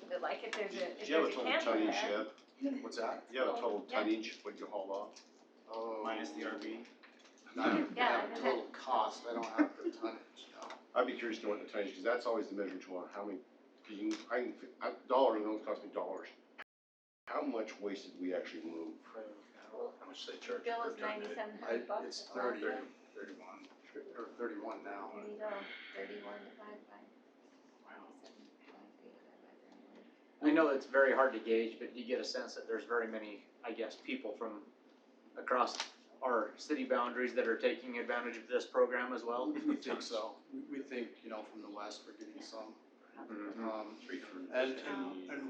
But like if there's a, if Do you have there's a a total camper tonnage there, yet? What's that? Do you have a total Yeah. tonnage, what you haul off? Oh. Minus the RV. I Yeah, have total cost, I don't have the tonnage, no. I'd be curious to know what the tonnage, because that's always the measurement you want, how many, cause dollars, it only cost me dollars. How much waste did we actually move? How much they charge bill per is ton a day? $9,700. It's a month. 31. Or 31 now. There you go, 31 divided by Wow. 27.3 divided by 31. I know it's very hard to gauge, but you get a sense that there's very many, I guess, people from across our city boundaries that are taking advantage of this program as well. We think so. We think, you know, from the west, we're getting some. And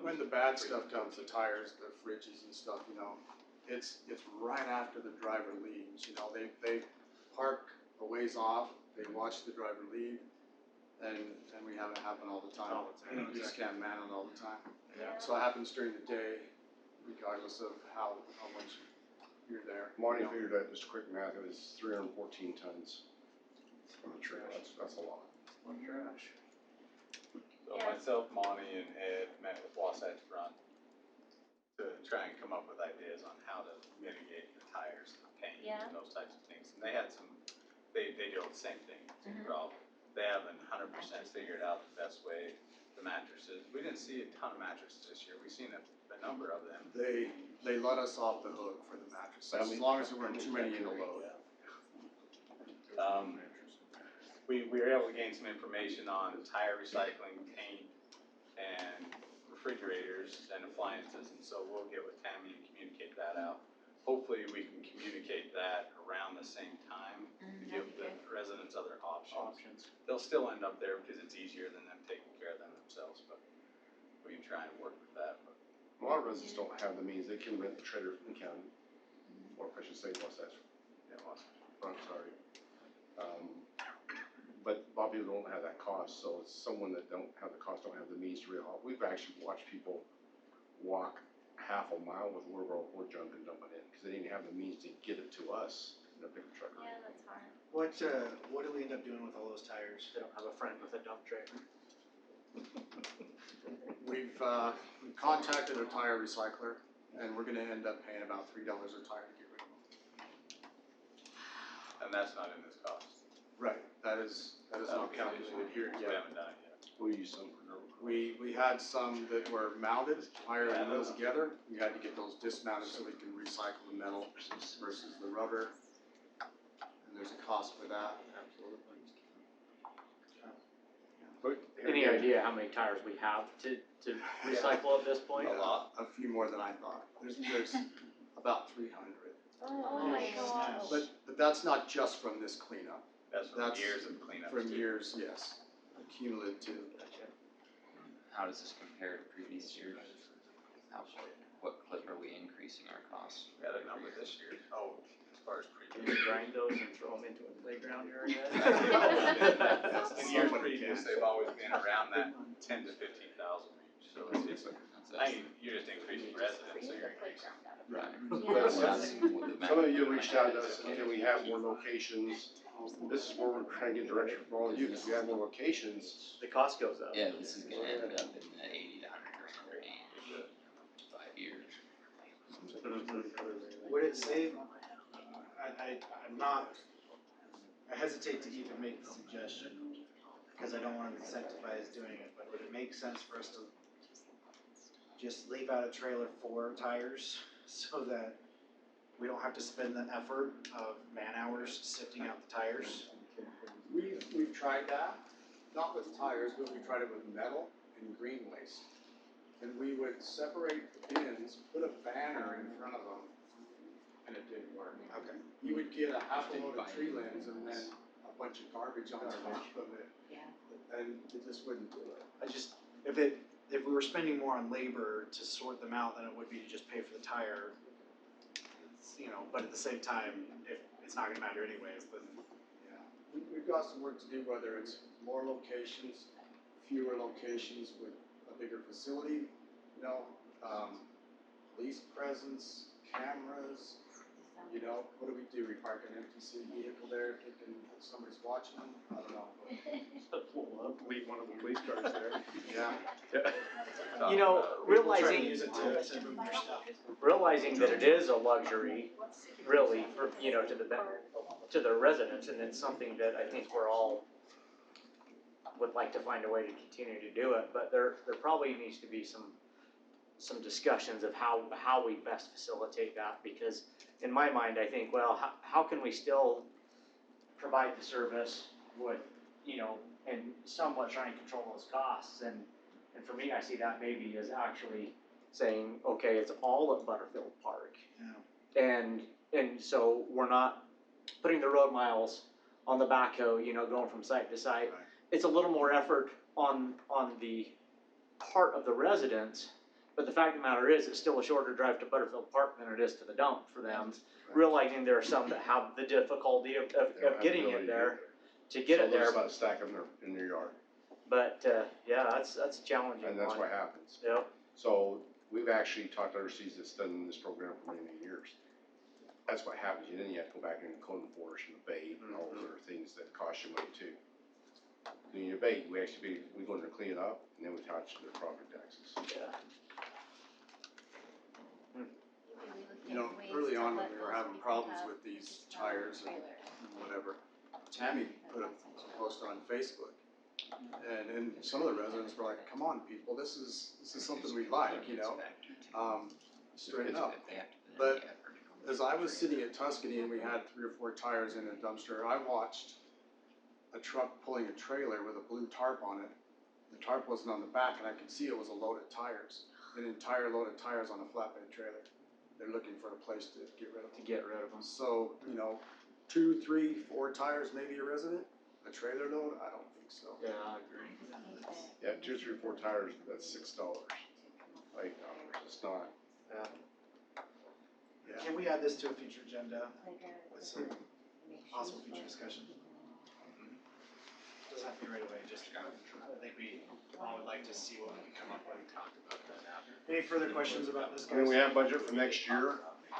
when the bad stuff comes, the tires, the fridges and stuff, you know, it's right after the driver leaves, you know, they park a ways off, they watch the driver leave, and we have it happen all the time. We just can't man it all the time. Yeah. So it happens during the day, regardless of how much you're there. Monty you know. figured out, just a quick math, it was 314 tons from the trail, that's a lot. Trash. So Yeah. myself, Monty, and Ed met with Wasatch Front to try and come up with ideas on how to mitigate the tires, the paint, Yeah. and those types of things. And they had some, they do the same thing, same problem. They haven't 100% figured out the best way, the mattresses. We didn't see a ton of mattresses this year, we've seen a number of them. They let us off the hook for the mattresses, as long as there weren't too many in the load. We were able to gain some information on tire recycling, paint, and refrigerators and appliances, and so we'll get with Tammy and communicate that out. Hopefully, we can communicate that around the same time to give the residents other options. They'll still end up there because it's easier than them taking care of them themselves, but we can try and work with that, but. A lot of residents don't have the means, they can rent the trailer from the county, or I should say Wasatch Front, sorry. But a lot of people don't have that cost, so it's someone that don't have the cost, don't have the means to rehaul. We've actually watched people walk half a mile with Wheelbarrow junk and dump it in, because they didn't have the means to get it to us in a pickup truck. Yeah, that's hard. What do we end up doing with all those tires? They don't have a friend with a dump trailer. We've contacted a tire recycler, and we're gonna end up paying about $3 a tire to get rid of them. And that's not in this cost. Right, that is not calculated here We yet. haven't done it yet. We'll use some for no. We had some that were mounted higher and low together, we had to get those dismounted so we can recycle the metal versus the rubber. And there's a cost for that. But here Any again, idea how many tires we have to recycle at this point? A lot. A few more than I thought, there's about 300. Oh my gosh. But that's not just from this cleanup, That's from That's years of cleanup. from years, yes, cumulative. How does this compare to previous years? What clip are we increasing our costs? We got a number this year. Oh, as far as Can previous. you grind those and throw them into a playground area? In years previous, they've always been around that 10 to 15,000 range, so it's, That's I mean, you're just increasing residents, so you're increasing Right. Yeah. Well, that's what the Some of you manager reached out to recommended, us, okay. can we have more locations? This is where we're trying to get direction from all of you, because we have more locations. The cost goes up. Yeah, this is gonna end up in the 80 to 100% range in 5 years. Would it save, I'm not, I hesitate to even make the suggestion, because I don't wanna incentivize doing it, but would it make sense for us to just leave out a trailer for tires, so that we don't have to spend the effort of man hours sifting out the tires? We've tried that, not with tires, but we tried it with metal and green waste. And we would separate the bins, put a banner in front of them, and it didn't work. Okay. You would get a half a load of tree limbs and then a bunch of garbage on top of it. Yeah. And it just wouldn't do it. I just, if we were spending more on labor to sort them out than it would be to just pay for the tire, it's, you know, but at the same time, if it's not gonna matter anyways, then. Yeah. We've got some work to do, whether it's more locations, fewer locations with a bigger facility, you know, police presence, cameras, you know, what do we do? We park an empty city vehicle there thinking that somebody's watching them? I don't know. Pull up, leave one of the police cars there. Yeah. You know, People try to realizing, use it to move their stuff. realizing that it is a luxury, really, for, you know, to the residents, and it's something that I think we're all would like to find a way to continue to do it, but there probably needs to be some discussions of how we best facilitate that, because in my mind, I think, well, how can we still provide the service with, you know, and somewhat try and control those costs, and for me, I see that maybe as actually saying, okay, it's all at Butterfield Park. Yeah. And so we're not putting the road miles on the backhoe, you know, going from site to site. Right. It's a little more effort on the part of the residents, but the fact of the matter is, it's still a shorter drive to Butterfield Park than it is to the dump for them. Realizing there are some that have the difficulty of They don't have getting the ability it there, to So get it they'll there, just let it stack them in their yard, but, yeah, that's a challenging one. and that's what happens. Yep. So we've actually talked to overseas that's done this program for many, many years. That's what happens, and then you have to go back and code enforce and abate and all those other things that cost you money too. When you abate, we go in there, clean it up, and then we charge their property taxes. Yeah. You know, early on when we were having problems with these tires and whatever, Tammy put a post on Facebook. And some of the residents were like, come on, people, this is something we like, you know, straighten up. But as I was sitting at Tuscany and we had 3 or 4 tires in a dumpster, I watched a truck pulling a trailer with a blue tarp on it. The tarp wasn't on the back and I could see it was a load of tires, an entire load of tires on a flatbed trailer. They're looking for a place to get rid of them. To get rid of them. So, you know, 2, 3, 4 tires, maybe a resident, a trailer load, I don't think so. Yeah, I agree. Yeah, 2, 3, 4 tires, that's $6, $8. It's not. Yeah. Can we add this to a future agenda with some possible future discussion? Doesn't have to be right away, just, I think we all would like to see what we can come up with. Any further questions about this, I guys? mean, we have budget for next year,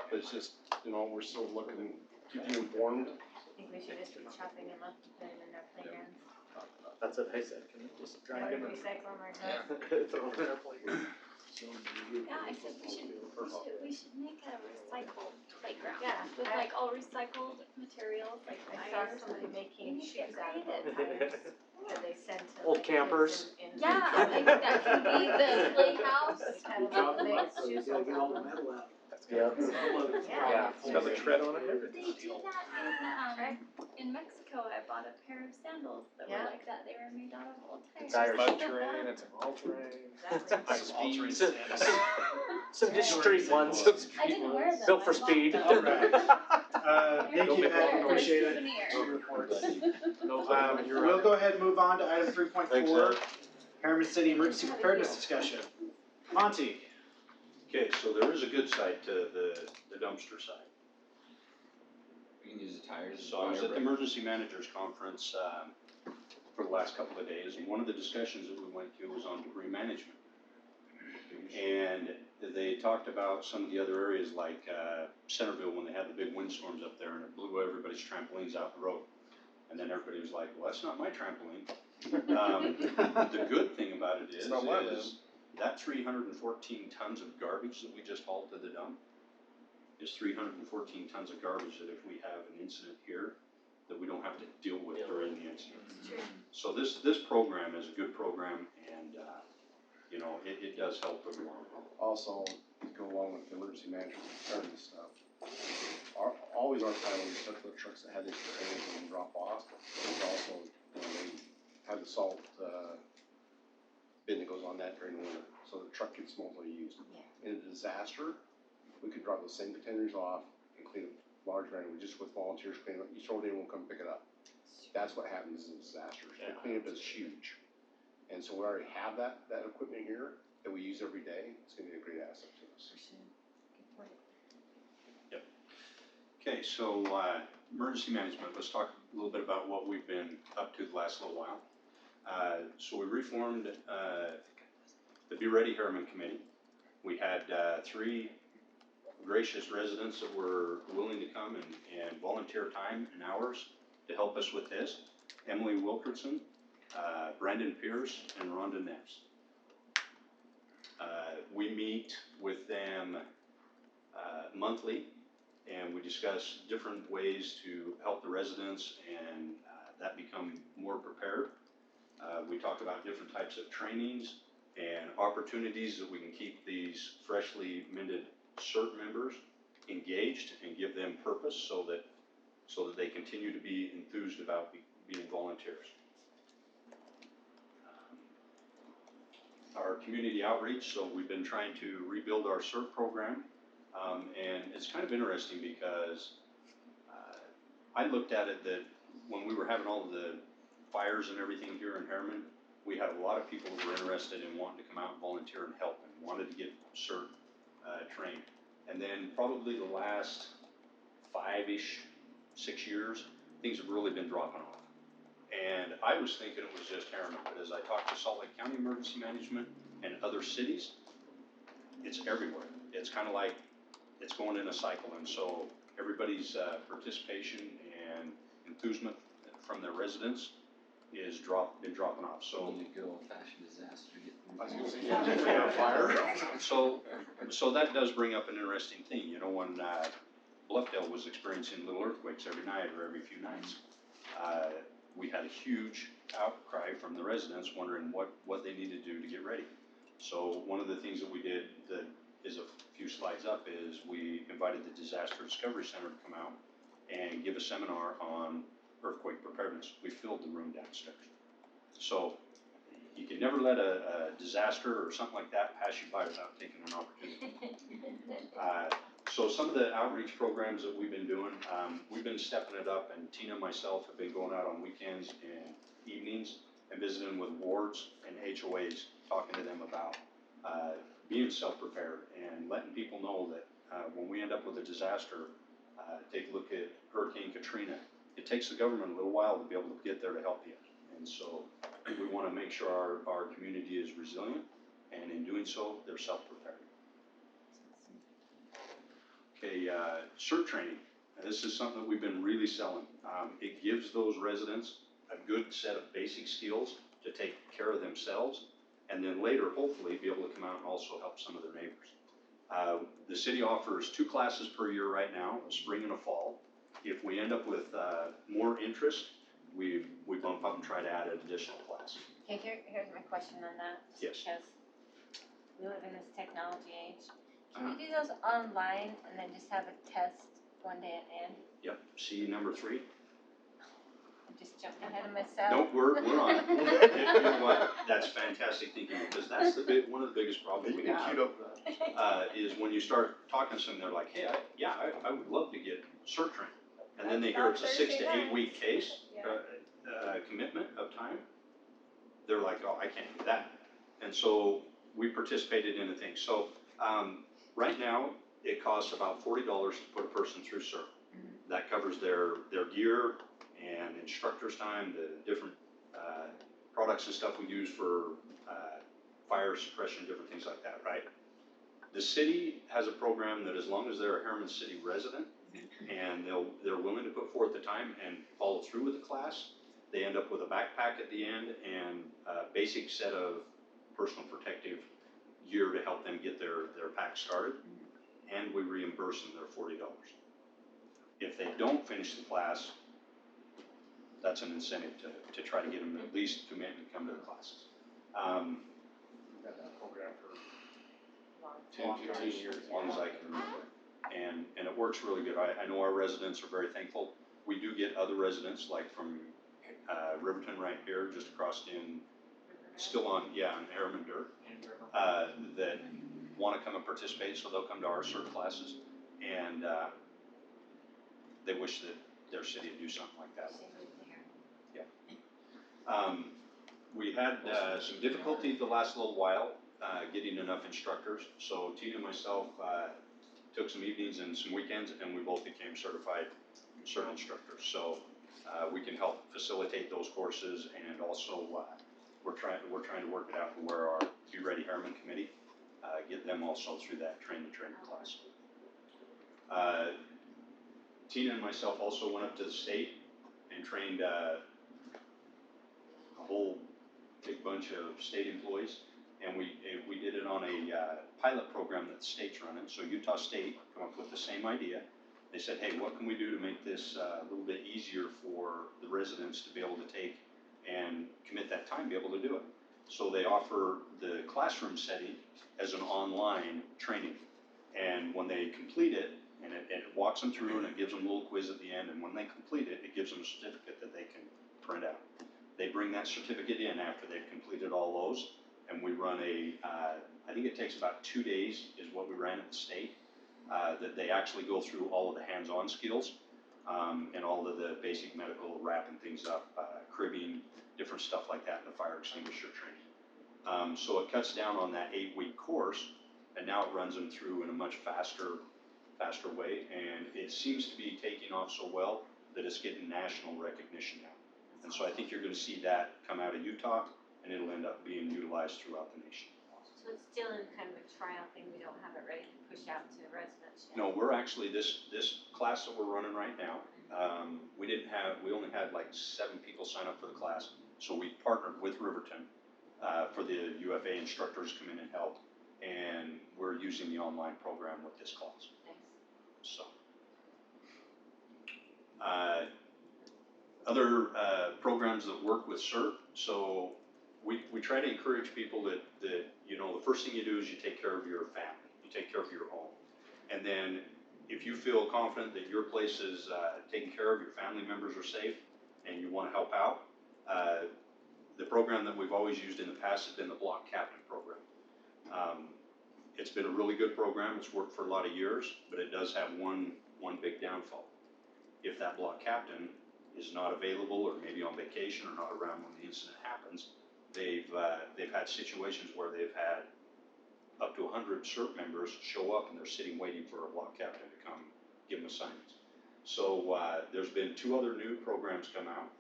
but it's just, you know, we're still looking, keep you informed. I think we should just be chopping them up and putting them in their playgrounds. That's what I said, can we just try and Or get them? recycle them or Yeah. Throw them in our playground. Yeah, I said we should make a recycled playground. Yeah, With like all recycled materials, like I saw tires. somebody making You get shoes out of creative. tires that they sent to Old like, campers. kids in. Yeah, like that can be the playhouse. They kind of Chop like them make up, so you shoes gotta out get all of the them. metal out. Yeah. Yeah. It's got the tread on it, They do that in Mexico. I bought a pair of sandals that Yeah. were like that. They were made out of old tires. Tires. Mud terrain, it's an all terrain. Exactly. Altering So- status. Some just street ones, I didn't wear them. built for I bought speed. them. Alright. Thank Don't you, make Ed, one appreciate it. Souvenir. Two reports. No, We'll go ahead and move on to item 3.4, Thanks, Ed. Harriman City Emergency Preparedness Discussion. Monty, Okay, so there is a good side to the dumpster side. We can use the tires. as So I was at the fire emergency managers conference, for the last couple of days, and one of the discussions that we went to was on debris management. And they talked about some of the other areas like, Centerville, when they had the big windstorms up there and it blew everybody's trampolines out the road. And then everybody was like, well, that's not my trampoline. The good thing about it It's not one of is that 314 tons of garbage that we just hauled to the dump is 314 tons of garbage that if we have an incident here, that we don't have to deal with during the incident. So this program is a good program, and, you know, it does help everyone. Also, to go along with the emergency management and stuff, always our time when we took the trucks that had these containers and drop off, there's also, you know, they have the salt, bin that goes on that during the winter, so the truck gets mostly used. In a disaster, we could drop those same containers off and clean up large area, just with volunteers cleaning up, each road will come pick it up. That's what happens in disasters, the cleanup is huge. And so we already have that equipment here that we use every day, it's gonna be a great asset to us. Okay, so, emergency management, let's talk a little bit about what we've been up to the last little while. So we reformed, the Be Ready Harriman Committee. We had, 3 gracious residents that were willing to come and volunteer time and hours to help us with this. Emily Wilkerson, Brandon Pierce, and Rhonda Ness. We meet with them, monthly, and we discuss different ways to help the residents and, that become more prepared. We talk about different types of trainings and opportunities that we can keep these freshly minted CERT members engaged and give them purpose so that they continue to be enthused about being volunteers. Our community outreach, so we've been trying to rebuild our CERT program, and it's kind of interesting because I looked at it that when we were having all of the fires and everything here in Harriman, we had a lot of people who were interested in wanting to come out and volunteer and help and wanted to get CERT trained. And then probably the last 5-ish, 6 years, things have really been dropping off. And I was thinking it was just Harriman, but as I talked to Salt Lake County Emergency Management and other cities, it's everywhere. It's kind of like it's going in a cycle, and so everybody's participation and enthusement from their residents is been dropping off. So Only good old-fashioned disaster. I was gonna say, yeah, fire. So that does bring up an interesting thing. You know, when Bluffdale was experiencing little earthquakes every night or every few nights, we had a huge outcry from the residents wondering what they needed to do to get ready. So one of the things that we did that is a few slides up is we invited the Disaster Discovery Center to come out and give a seminar on earthquake preparedness. We filled the room downstairs. So you can never let a disaster or something like that pass you by without taking an opportunity. So some of the outreach programs that we've been doing, we've been stepping it up, and Tina and myself have been going out on weekends and evenings and visiting with wards and HOAs, talking to them about being self-prepared and letting people know that when we end up with a disaster, take a look at Hurricane Katrina. It takes the government a little while to be able to get there to help you. And so we want to make sure our community is resilient, and in doing so, they're self-prepared. Okay, CERT training. Now, this is something that we've been really selling. It gives those residents a good set of basic skills to take care of themselves, and then later, hopefully, be able to come out and also help some of their neighbors. The city offers 2 classes per year right now, a spring and a fall. If we end up with more interest, we bump up and try to add an additional class. Okay, here's my question on that. Yes. Because we live in this technology age. Can you do those online and then just have a test one day at the end? Yep, see number 3? I'm just jumping ahead of myself. Nope, we're on it. You know what? That's fantastic thinking, because that's one of the biggest problems we have. Is when you start talking to them, they're like, hey, I would love to get CERT trained. And then they hear it's a 6 to 8 week case, commitment of time. They're like, oh, I can't do that. And so we participated in a thing. So right now, it costs about $40 to put a person through CERT. That covers their gear and instructor's time, the different products and stuff we use for fire suppression, different things like that, right? The city has a program that as long as they're a Harriman City resident and they're willing to put forth the time and follow through with the class, they end up with a backpack at the end and a basic set of personal protective gear to help them get their pack started. And we reimburse them their $40. If they don't finish the class, that's an incentive to try to get them to at least commit and come to the classes. We've had that program for 10, 15 years. As long as I can remember. And it works really good. I know our residents are very thankful. We do get other residents, like from Riverton right here, just across in, still on Harriman Dirt, that want to come and participate, so they'll come to our CERT classes, and they wish that their city would do something like that. We had some difficulty the last little while getting enough instructors, so Tina and myself took some evenings and some weekends, and we both became certified CERT instructors. So we can help facilitate those courses, and also we're trying to work it out to where our Be Ready Harriman committee get them also through that train the trainer class. Tina and myself also went up to the state and trained a whole big bunch of state employees, and we did it on a pilot program that the state's running. So Utah State come up with the same idea. They said, hey, what can we do to make this a little bit easier for the residents to be able to take and commit that time, be able to do it. So they offer the classroom setting as an online training. And when they complete it, and it walks them through and it gives them a little quiz at the end, and when they complete it, it gives them a certificate that they can print out. They bring that certificate in after they've completed all those, and we run I think it takes about 2 days is what we ran at the state, that they actually go through all of the hands-on skills, and all of the basic medical, wrapping things up, cribbing, different stuff like that in the fire extinguisher training. So it cuts down on that 8-week course, and now it runs them through in a much faster way, and it seems to be taking off so well that it's getting national recognition now. And so I think you're gonna see that come out of Utah, and it'll end up being utilized throughout the nation. So it's still in kind of a trial thing, we don't have it ready to push out to residents yet? No, we're actually, this class that we're running right now, we only had like 7 people sign up for the class, so we partnered with Riverton for the UFA instructors to come in and help, and we're using the online program with this class. Nice. So. Other programs that work with CERT, so we try to encourage people that, you know, the first thing you do is you take care of your family, you take care of your home. And then if you feel confident that your place is taken care of, your family members are safe, and you want to help out, the program that we've always used in the past has been the Block Captain program. It's been a really good program, it's worked for a lot of years, but it does have one big downfall. If that block captain is not available, or maybe on vacation, or not around when the incident happens, they've had situations where they've had up to 100 CERT members show up and they're sitting waiting for a block captain to come give them assignments. So there's been 2 other new programs come out.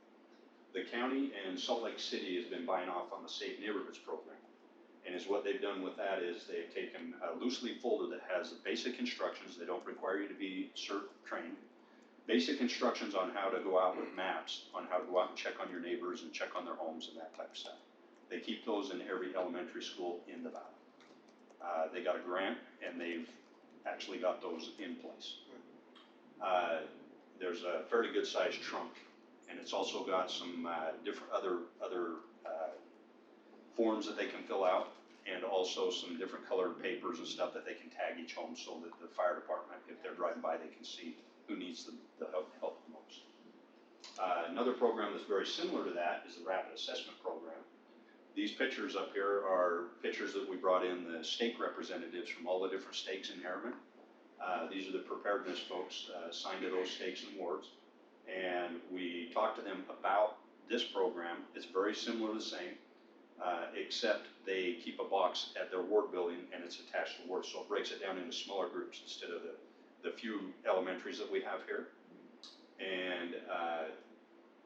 The county and Salt Lake City has been buying off on the Safe Neighborhoods program. And what they've done with that is they've taken a loose leaf folder that has the basic instructions. They don't require you to be CERT trained. Basic instructions on how to go out with maps, on how to go out and check on your neighbors and check on their homes and that type of stuff. They keep those in every elementary school in the valley. They got a grant, and they've actually got those in place. There's a fairly good sized trunk, and it's also got some different other forms that they can fill out, and also some different colored papers and stuff that they can tag each home, so that the fire department, if they're driving by, they can see who needs the help the most. Another program that's very similar to that is the Rapid Assessment Program. These pictures up here are pictures that we brought in the stake representatives from all the different stakes in Harriman. These are the preparedness folks assigned to those stakes and wards. And we talked to them about this program. It's very similar to the same, except they keep a box at their ward building and it's attached to the ward. So it breaks it down into smaller groups instead of the few elementaries that we have here. And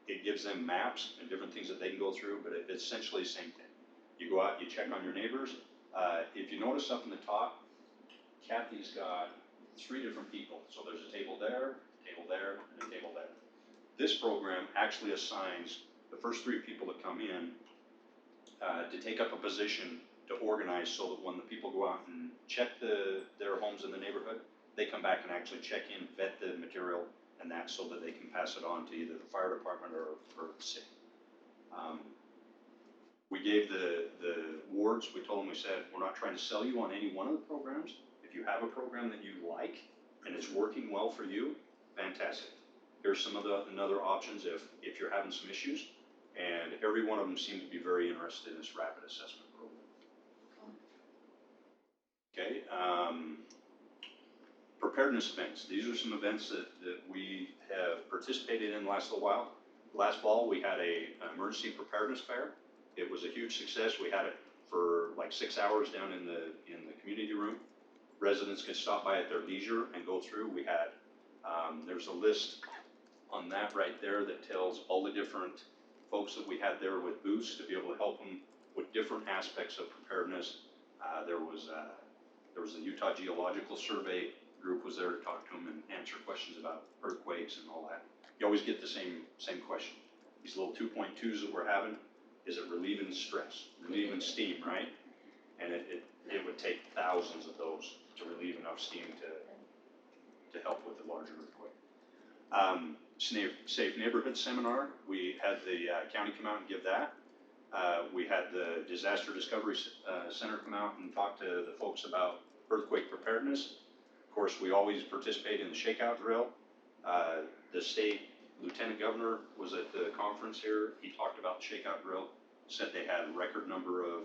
it gives them maps and different things that they can go through, but it's essentially the same thing. You go out, you check on your neighbors. If you notice up in the top, Kathy's got 3 different people, so there's a table there, and a table there. This program actually assigns the first 3 people that come in to take up a position to organize so that when the people go out and check their homes in the neighborhood, they come back and actually check in, vet the material and that so that they can pass it on to either the fire department or the city. We gave the wards, we told them, we said, we're not trying to sell you on any one of the programs. If you have a program that you like and it's working well for you, fantastic. Here's some of the other options if you're having some issues. And every one of them seemed to be very interested in this rapid assessment program. Okay, preparedness events. These are some events that we have participated in the last little while. Last fall, we had an emergency preparedness fair. It was a huge success. We had it for like 6 hours down in the community room. Residents could stop by at their leisure and go through. We had, there's a list on that right there that tells all the different folks that we had there with booths to be able to help them with different aspects of preparedness. There was the Utah Geological Survey group was there to talk to them and answer questions about earthquakes and all that. You always get the same question. These little 2.2s that we're having, is it relieving stress, relieving steam, right? And it would take thousands of those to relieve enough steam to help with the larger earthquake. Safe Neighborhood Seminar, we had the county come out and give that. We had the Disaster Discovery Center come out and talk to the folks about earthquake preparedness. Of course, we always participate in the shakeout drill. The state lieutenant governor was at the conference here. He talked about the shakeout drill, said they had a record number of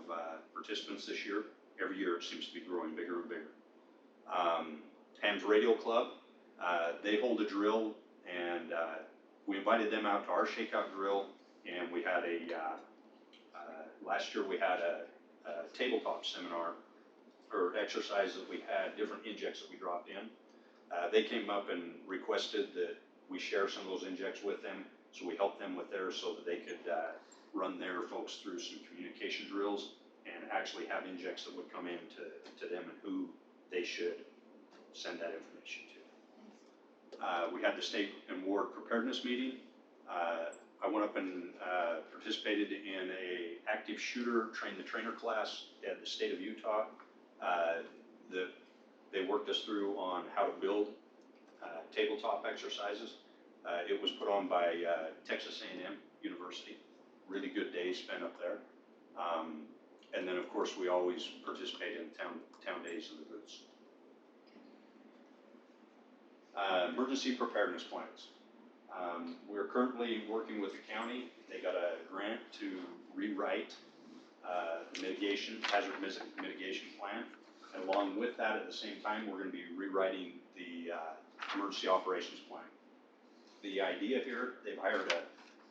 participants this year. Every year it seems to be growing bigger and bigger. Ham's Radio Club, they hold a drill, and we invited them out to our shakeout drill, and we had last year we had a tabletop seminar or exercise that we had, different injects that we dropped in. They came up and requested that we share some of those injects with them, so we helped them with theirs so that they could run their folks through some communication drills and actually have injects that would come in to them and who they should send that information to. We had the state and ward preparedness meeting. I went up and participated in a active shooter train the trainer class at the state of Utah. They worked us through on how to build tabletop exercises. It was put on by Texas A&M University. Really good day spent up there. And then of course we always participate in town days of the booths. Emergency preparedness plans. We're currently working with the county. They got a grant to rewrite the hazard mitigation plan. And along with that, at the same time, we're going to be rewriting the emergency operations plan. The idea here, they've hired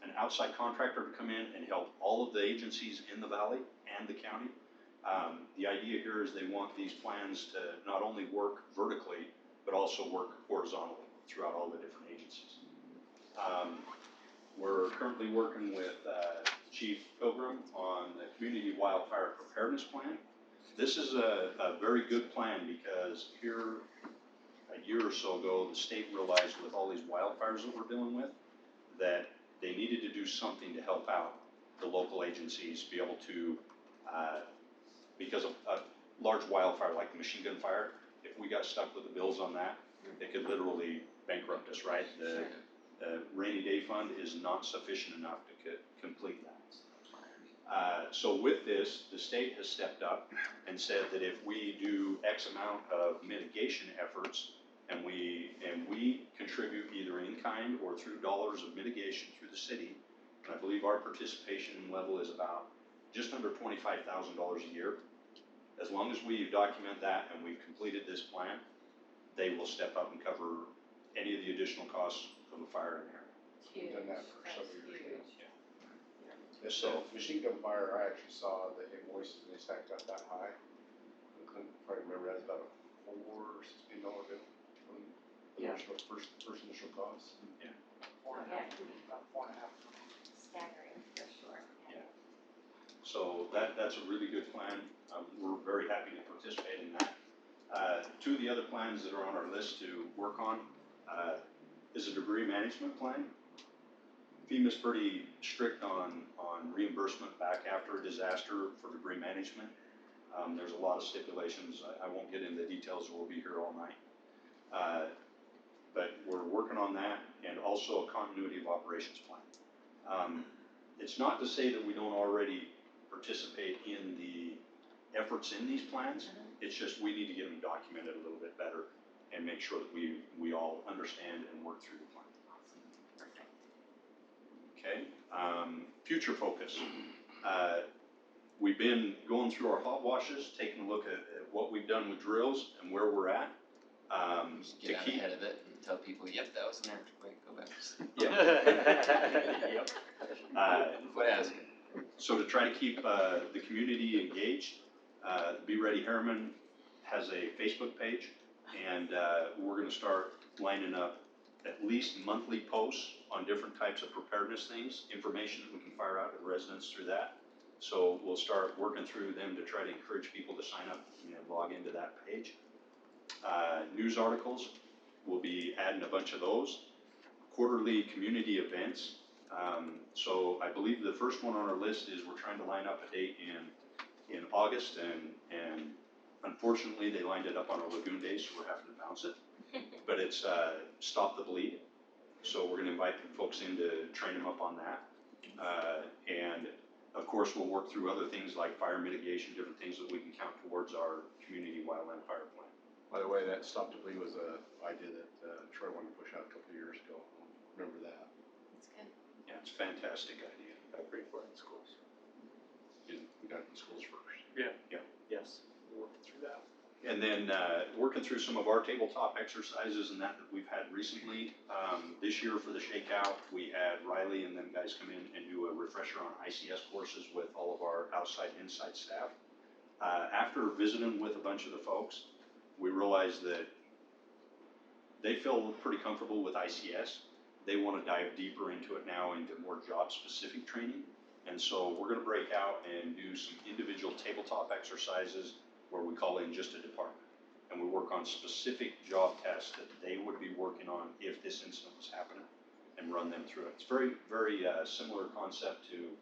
an outside contractor to come in and help all of the agencies in the valley and the county. The idea here is they want these plans to not only work vertically, but also work horizontally throughout all the different agencies. We're currently working with Chief Pilgrim on the community wildfire preparedness plan. This is a very good plan because here a year or so ago, the state realized with all these wildfires that we're dealing with, that they needed to do something to help out the local agencies be able to, because of a large wildfire like the machine gun fire, if we got stuck with the bills on that, it could literally bankrupt us, right? The rainy day fund is not sufficient enough to complete that. So with this, the state has stepped up and said that if we do X amount of mitigation efforts and we contribute either in kind or through dollars of mitigation through the city, and I believe our participation level is about just under $25,000 a year. As long as we document that and we've completed this plan, they will step up and cover any of the additional costs of a fire in there. We've done that for several years. So Machine gun fire, I actually saw the invoices and they stacked up that high. I couldn't quite remember, that's about a $4 or $16 bill. Yeah. First initial cost. Yeah. About 4.5. Staggering for sure. So that's a really good plan. We're very happy to participate in that. Two of the other plans that are on our list to work on, is a debris management plan. FEMA's pretty strict on reimbursement back after a disaster for debris management. There's a lot of stipulations, I won't get into the details, we'll be here all night. But we're working on that, and also a continuity of operations plan. It's not to say that we don't already participate in the efforts in these plans, it's just we need to get them documented a little bit better and make sure that we all understand and work through the plan. Okay, future focus. We've been going through our hot washes, taking a look at what we've done with drills and where we're at. Just To get out keep, ahead of it and tell people, yep, that was an earthquake, go back. Yep. Quit asking. So to try to keep the community engaged, Be Ready Harriman has a Facebook page, and we're gonna start lining up at least monthly posts on different types of preparedness things, information that we can fire out to the residents through that. So we'll start working through them to try to encourage people to sign up and log into that page. News articles, we'll be adding a bunch of those. Quarterly community events. So I believe the first one on our list is we're trying to line up a date in August, and unfortunately they lined it up on our Lagoon Day, so we're having to bounce it. But it's Stop the Bleed. So we're gonna invite folks in to train them up on that. And of course, we'll work through other things like fire mitigation, different things that we can count towards our community wildland fire plan. By the way, that Stop to Bleed was a idea that Troy wanted to push out a couple of years ago. Remember that? That's good. Yeah, it's a fantastic idea. Got great for it in schools. We got it in schools first. Yes. We're working through that. And then working through some of our tabletop exercises and that we've had recently. This year for the shakeout, we had Riley and them guys come in and do a refresher on ICS courses with all of our outside inside staff. After visiting with a bunch of the folks, we realized that they feel pretty comfortable with ICS. They want to dive deeper into it now, into more job specific training. And so we're going to break out and do some individual tabletop exercises where we call in just a department, and we work on specific job tests that they would be working on if this incident was happening, and run them through it. It's very, very similar concept to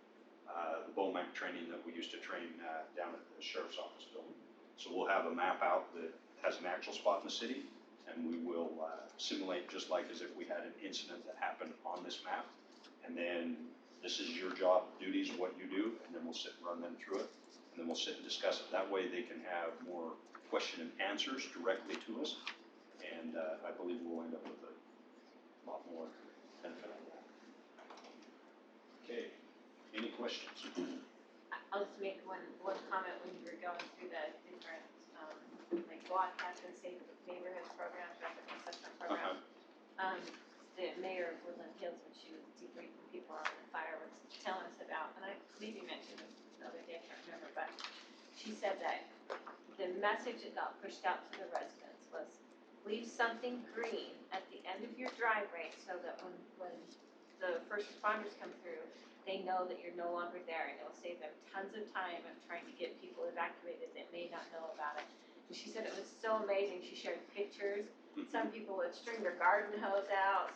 the BOMAC training that we used to train down at the sheriff's office building. So we'll have a map out that has an actual spot in the city, and we will simulate just like as if we had an incident that happened on this map. And then this is your job duties, what you do, and then we'll sit and run them through it. And then we'll sit and discuss it. That way they can have more question and answers directly to us. And I believe we'll end up with a lot more benefit out of that. Okay, any questions? I'll just make one comment when you were going through the different, like block captain safe neighborhoods programs, rapid assessment programs. The mayor of Woodland Hills, when she was debriefing people on the fire, was telling us about, and I maybe mentioned this the other day, I can't remember, but she said that the message that got pushed out to the residents was, leave something green at the end of your driveway so that when the first responders come through, they know that you're no longer there, and it'll save them tons of time of trying to get people evacuated that may not know about it. And she said it was so amazing. She shared pictures. Some people would string their garden hose out.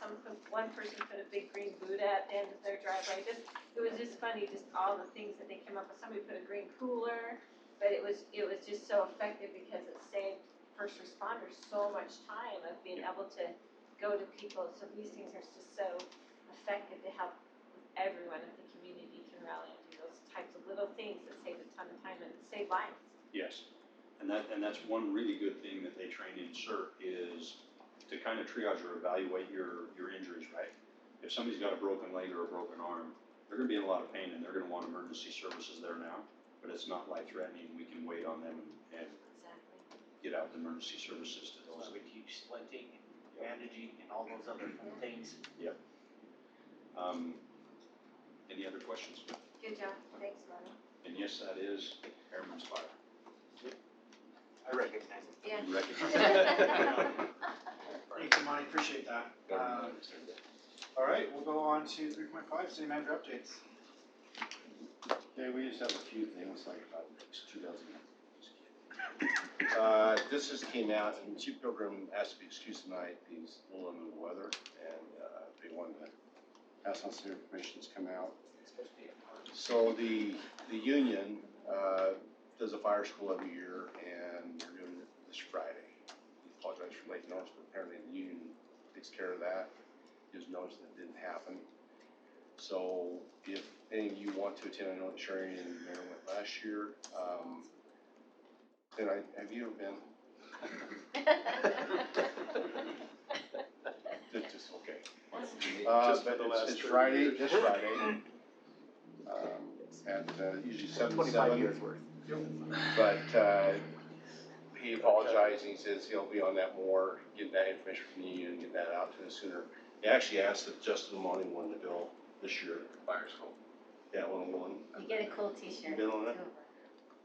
One person put a big green Buddha at the end of their driveway. It was just funny, just all the things that they came up with. Somebody put a green cooler, but it was just so effective because it saved first responders so much time of being able to go to people. So these things are just so effective to help everyone if the community can rally and do those types of little things that save a ton of time and save lives. Yes, and that's one really good thing that they train in CERT is to kind of triage or evaluate your injuries, right? If somebody's got a broken leg or a broken arm, they're gonna be in a lot of pain and they're gonna want emergency services there now, but it's not life-threatening. We can wait on them and Exactly. get out the emergency services to those. So we teach splinting, bandaging, and all those other fun things. Any other questions? Good job. Thanks, Marty. And yes, that is Airman's Fire. I recognize it. Yeah. You recognize Thank you, Monty, appreciate that. All right, we'll go on to 3.5, city manager updates. Okay, we just have a few things like about 2000. Just kidding. This just came out, and Chief Pilgrim asked to be excused tonight, he's a little under the weather, and, they wanted to have some information that's come out. So the union, does a fire school every year, and they're doing it this Friday. He apologized for late notice, but apparently the union takes care of that, just noticed that it didn't happen. So if any of you want to attend, I know that Sherry and Mayor went last year, and have you ever been? It's just okay. Just for But the it's- last it's 30 Friday, years. this Friday, at usually 7 to 25 7. years worth. But, he apologized, and he says he'll be on that more, get that information from you and get that out to us sooner. He actually asked if Justin Monty wanted to go this year. Fire school. Yeah, 101. You get a cool t-shirt. You been on it?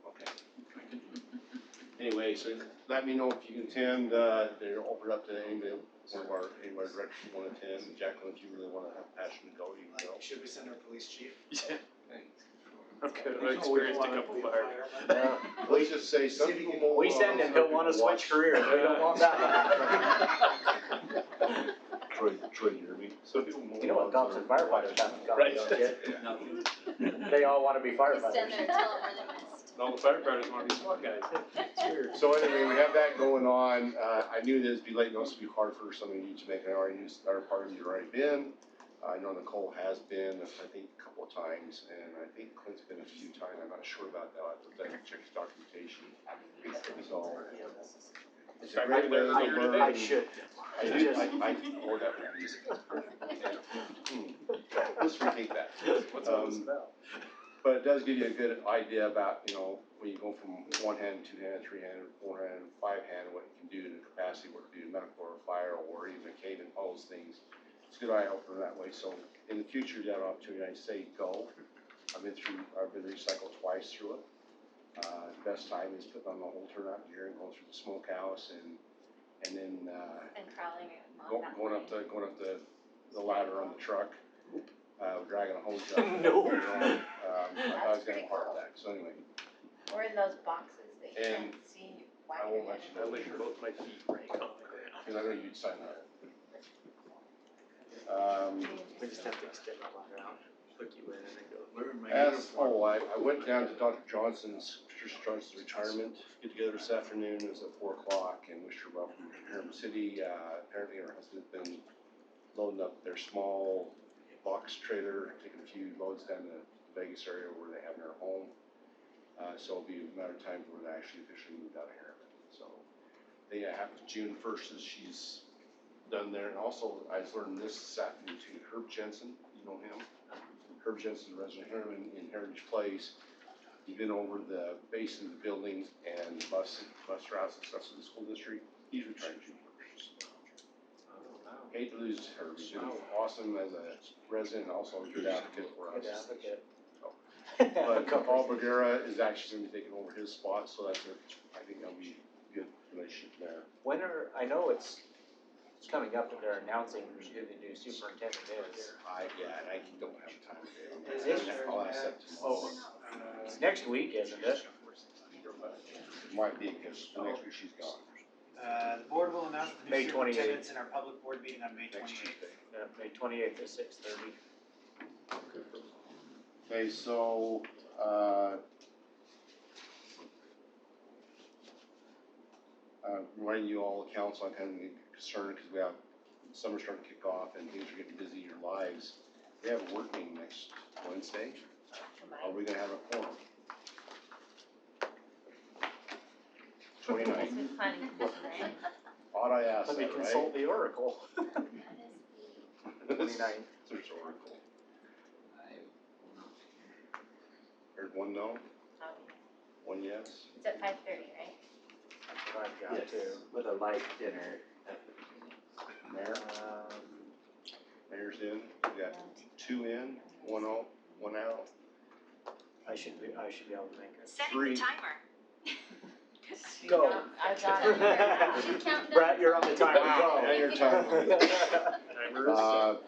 Okay. Anyway, so let me know if you can attend, they're open up to anybody, anybody directors who wanna attend. Jacqueline, if you really wanna have passion to go, you can go. Like, should we send our police chief? Yeah. Okay, I experienced a couple fires. Let's just say some See if you people. can- We send him, he'll wanna switch careers, we don't want that. Troy Derby. So, You know what cops and firefighters haven't got Right. yet? They all wanna be firefighters. Stand there and tell them where they missed. all the firefighters wanna be SWAT guys. It's weird. So anyway, we have that going on. I knew this would be late notice, it'd be hard for some of you to make an already used, our party already been. I know Nicole has been, I think, a couple of times, and I think Clint's been a few times. I'm not sure about that. I have to check his documentation. So. It's a great way to learn. I should. I do, or that would be. Let's retake that. What's all this about? But it does give you a good idea about, you know, when you go from one hand, two hand, three hand, four hand, five hand, what you can do in the capacity, what to do in medical or fire or even a cave and all those things. It's a good eye opener that way. So in the future, you have an opportunity, I say go. I've been recycled twice through it. The best time is putting on the whole turnout gear and going through the smokehouse and then, And crawling along that going up line. the ladder on the truck, dragging a hose down. No. I thought I was gonna have a heart attack, so anyway, Or in those boxes that you And can't see why I you're won't let in. you know. I laid both my feet right on the ground. cause I know you'd sign up. We just have to extend the ladder out, hook you in and then go. Wearing my As, uniform. I went down to Dr. Johnson's, Patricia Johnson's retirement, get together this afternoon, it was at 4 o'clock, and wished her welcome to Herman City. Apparently her husband's been loading up their small box trailer, taking a few loads down to the Vegas area where they have their home. So it'll be a matter of time before they actually officially moved out of Harriman. So they happens June 1st as she's done there, and also I was learning this afternoon too, Herb Jensen, you know him? Herb Jensen, resident of Harriman in Heritage Place. He's been over the base of the buildings and bus routes and stuff to the school district. He's retired June 1st. Hate to lose Herb, he's been awesome as a resident, and also a good advocate for us. Good advocate. But Paul Bergera is actually gonna be taking over his spot, so that's I think that'll be a good relationship there. When I know it's coming up that they're announcing who the new superintendent is. I don't have time today. Is it? I'll ask that tomorrow. It's next week, isn't it? It might be, because the next week she's gone, The board will announce the May new 28th. superintendents in our public board meeting on May next 28th. Tuesday. May 28th at 6:30. Okay, so, reminding you all, the council, I'm kind of concerned because we have, summer's starting to kick off and things are getting busy in your lives. We have a work meeting next Wednesday. Are we gonna have a quorum? 29. That's with planning commission, right? Ought I ask Let me that, right? consult the oracle. That is the. 29th. There's Oracle. I will not be here. Heard one no, Oh, one yes. it's at 5:30, right? That's what I've got Yes, too. with a light dinner at the beginning. Mayor, mayor's in, we got 2 in, 1 out, 1 out. I should be able to make it. Setting 3. the timer. Go. I got it. You count down. Brett, you're on the timer, Wow, go. now you're time. Timers.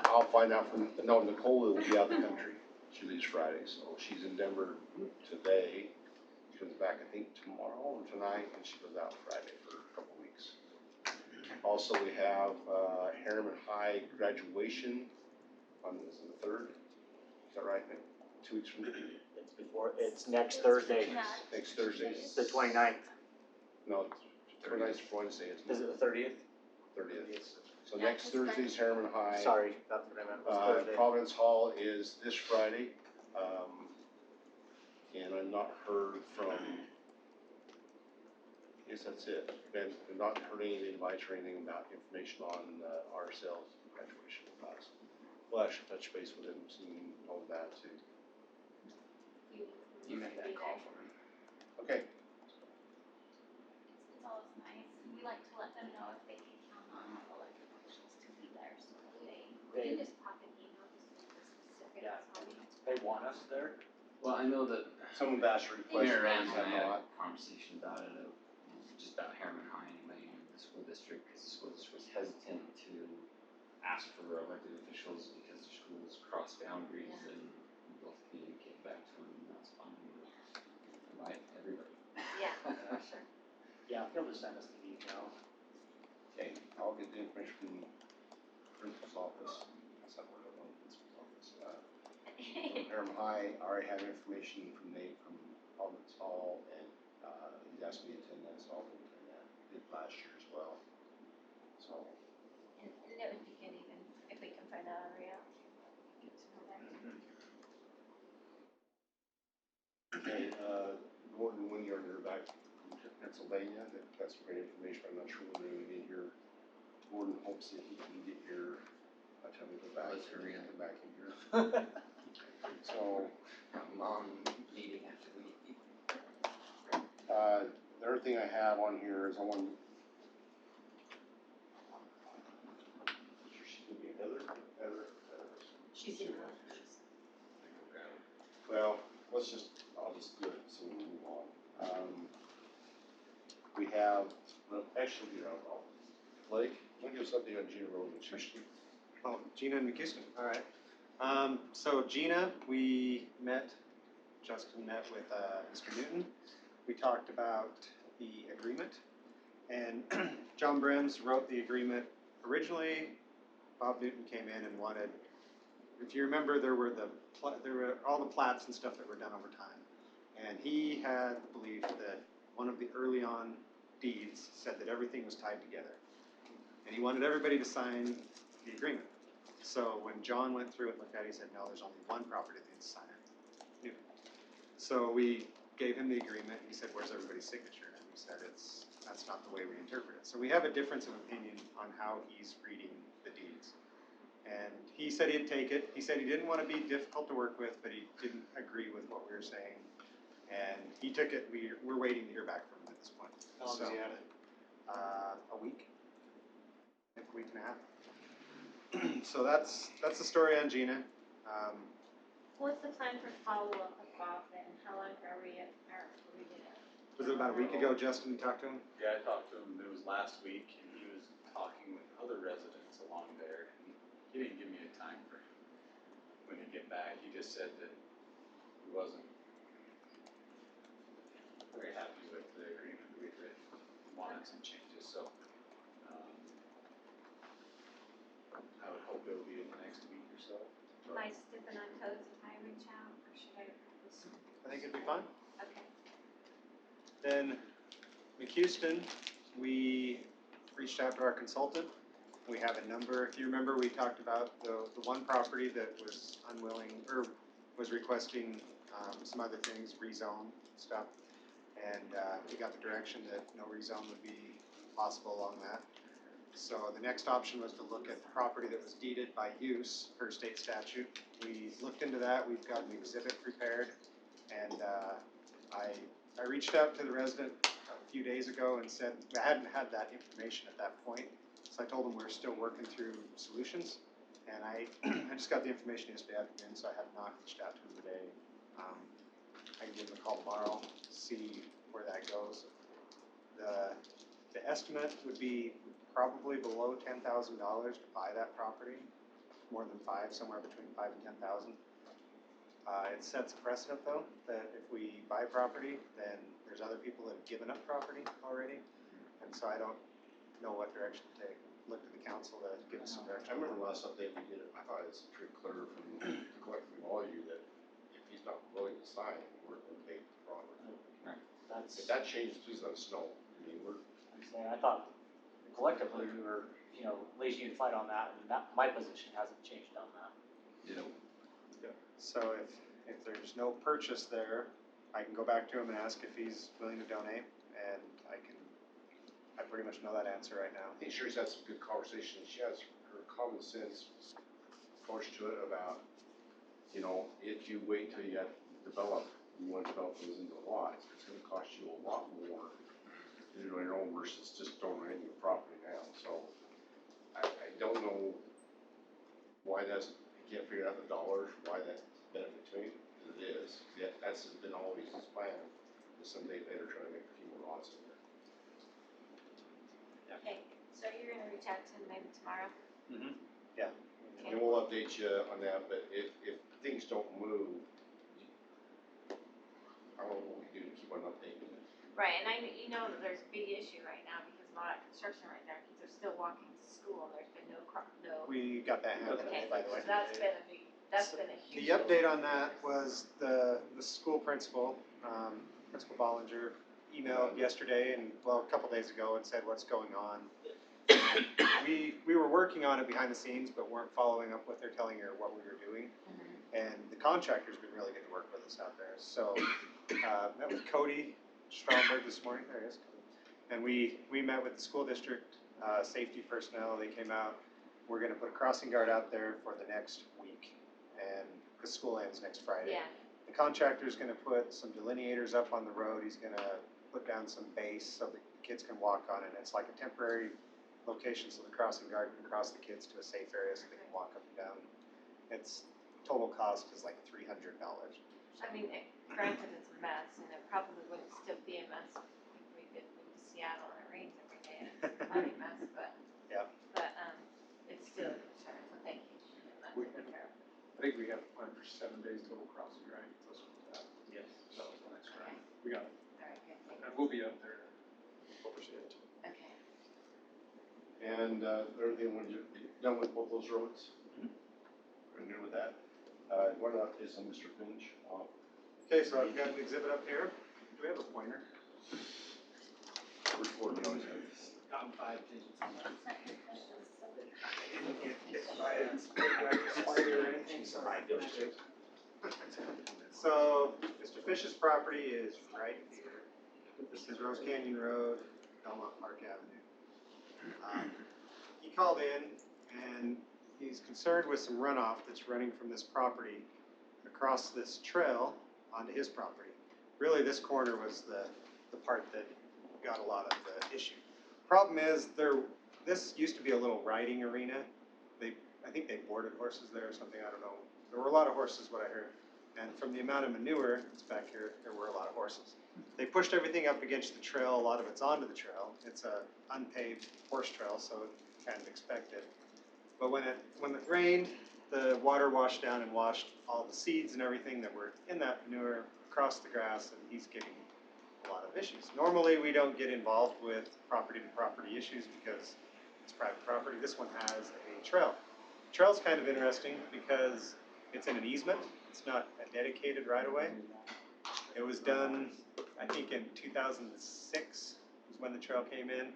I'll find out from, no, Nicole will be out of the country. She leaves Friday, so she's in Denver today. She's comes back, I think, tomorrow or tonight, and she goes out Friday for a couple weeks. Also, we have, Harriman High graduation on, is it the 3rd? Is that right, Nick? 2 weeks from today? It's next Thursday, Next Thursday. it's the 29th. No, tonight's Wednesday, it's Is it the 30th? 30th. So Yeah, next 'cause Thursday's Harriman High. Sorry, that's what I meant, was Thursday. Providence Hall is this Friday. And I've not heard from, I guess that's it. I've not heard any invites or anything about information on our sales graduation class. We'll actually touch base with him, seeing all of that too. You make that call for me. Okay, It's always nice, we like to let them know if they can count on all elected officials to be there, so they can just pop an email just with the specifics Yeah. on it. They want us there? Well, I know that some have asked for requests. Mayor Rand and I have had not. a conversation about it, just about Harriman High anyway, and the school district, because the school district was hesitant to ask for elected officials because their schools cross boundaries, and we both communicated back to them, and that's fine. Invite everybody. Yeah, for sure. Yeah, they'll just send us the email. Okay, I'll get the information from the principal's office. That's not where I want the principal's office. From Harriman High, I already have information from Nate from Providence Hall, and he's asked me to attend that, so I'll attend that. Did last year as well. So, And it would be good even if we can find out a route, get to know them. okay, Gordon Winyard, you're back from Pennsylvania. That's some great information, but I'm not sure when they're gonna get here. Gordon hopes that he can get here by the time we go back. Let's hurry up. Come back in here. So, Got a long meeting after we eat. the other thing I have on here is I want. Sure she can be Heather. She's in. Well, I'll just do it so we move on. We have, well, actually, Blake, want to give us an update on Gina Road and Houston? Oh, Gina and McHouston, all right. So Gina, Justin met with Mr. Newton. We talked about the agreement, and John Brems wrote the agreement originally. Bob Newton came in and wanted, if you remember, there were all the plats and stuff that were done over time. And he had the belief that one of the early on deeds said that everything was tied together. And he wanted everybody to sign the agreement. So when John went through it and looked at it, he said, no, there's only one property that needs to sign it, Newton. So we gave him the agreement, and he said, where's everybody's signature? And we said, that's not the way we interpret it. So we have a difference of opinion on how he's reading the deeds. And he said he'd take it. He said he didn't want to be difficult to work with, but he didn't agree with what we were saying. And he took it. We're waiting to hear back from him at this point. How long has he had it? A week, maybe a week and a half. So that's the story on Gina. What's the plan for follow-up with Bob then? How long are we gonna? Was it about a week ago, Justin, you talked to him? Yeah, I talked to him, it was last week, and he was talking with other residents along there, and he didn't give me a time frame when he'd get back, he just said that he wasn't very happy with the agreement that we'd written, wanted some changes, so, I would hope it'll be in the next week or so. Am I stepping on toes if I reach out, or should I? I think it'd be fine. Okay. Then McHouston, we reached out to our consultant. We have a number. If you remember, we talked about the one property that was unwilling or was requesting some other things, rezone stuff. And we got the direction that no rezone would be possible along that. So the next option was to look at the property that was deeded by use per state statute. We looked into that. We've got an exhibit prepared, and I reached out to the resident a few days ago and said I hadn't had that information at that point. So I told him we were still working through solutions, and I just got the information yesterday afternoon, so I have not reached out to him today. I can give him a call tomorrow, see where that goes. The estimate would be probably below $10,000 to buy that property, more than $5,000, somewhere between $5,000 and $10,000. It sets a precedent though, that if we buy property, then there's other people that have given up property already, and so I don't know what direction to take. Look to the council to give us some I direction. remember last update we did it, I thought it was pretty clear from the collective all of you that if he's not willing to sign, we're gonna take the property. That's, If that changes, please let us know. I mean, we're, I'm saying, I thought collectively we were, you know, lazy unified on that, and that, my position hasn't changed on that. You know, So if there's no purchase there, I can go back to him and ask if he's willing to donate, and I pretty much know that answer right now. I think Sherry's had some good conversations. She has her common sense approach to it about, you know, if you wait till you develop, you want to develop things into lots, it's gonna cost you a lot more to do it on your own versus just donating the property now. So I don't know why that's, I can't figure out the dollars, why that's benefit to him, because it is. Yeah, that's been always his plan, is someday later try to make a few more lots in there. Okay, so you're gonna reach out to him maybe tomorrow? And we'll update you on that, but if things don't move, I don't know what we do to keep on updating it. Right, and you know that there's a big issue right now because of all that construction right there, kids are still walking to school, and there's been no We got that handled, okay, by the way. so that's been a huge. The update on that was the school principal, Principal Bollinger, emailed yesterday and, well, a couple days ago and said what's going on. We were working on it behind the scenes, but weren't following up with her, telling her what we were doing. And the contractor's been really good to work with us out there. So, met with Cody Stromberg this morning, there he is. And we met with the school district, safety personnel, they came out. We're gonna put a crossing guard out there for the next week, and the school ends next Friday. Yeah, The contractor's gonna put some delineators up on the road, he's gonna put down some base so the kids can walk on it. It's like a temporary location so the crossing guard can cross the kids to a safe area so they can walk up and down. It's, total cost is like $300. I mean, granted it's a mess, and it probably wouldn't still be a mess if we did move to Seattle and it rains every day, and it's a muddy mess, but. Yeah. But, it's still a concern, so thank you, that's taken care of. I think we have a plan for 7 days total crossing, right? Yes. That was the next Okay. round. We got it. Alright, good, thank And you. we'll be up there to oversee it. Okay. And, everything, when you're done with both those roads? We're good with that. What is on Mr. Finch? Okay, so I've got an exhibit up here. Do we have a pointer? Report, you always have. Got 5 digits on that. That's not your questions, so. I didn't get hit by a spider or anything, so I don't. So, Mr. Fish's property is right here. This is Rose Canyon Road, Belmont Park Avenue. He called in and he's concerned with some runoff that's running from this property across this trail onto his property. Really, this corner was the part that got a lot of the issue. Problem is, this used to be a little riding arena. I think they boarded horses there or something, I don't know. There were a lot of horses, what I heard. And from the amount of manure that's back here, there were a lot of horses. They pushed everything up against the trail, a lot of it's onto the trail. It's a unpaved horse trail, so kind of expected. But when it rained, the water washed down and washed all the seeds and everything that were in that manure across the grass, and he's getting a lot of issues. Normally, we don't get involved with property-to-property issues because it's private property. This one has a trail. Trail's kind of interesting because it's in an easement. It's not a dedicated right-of-way. It was done, I think, in 2006 was when the trail came in.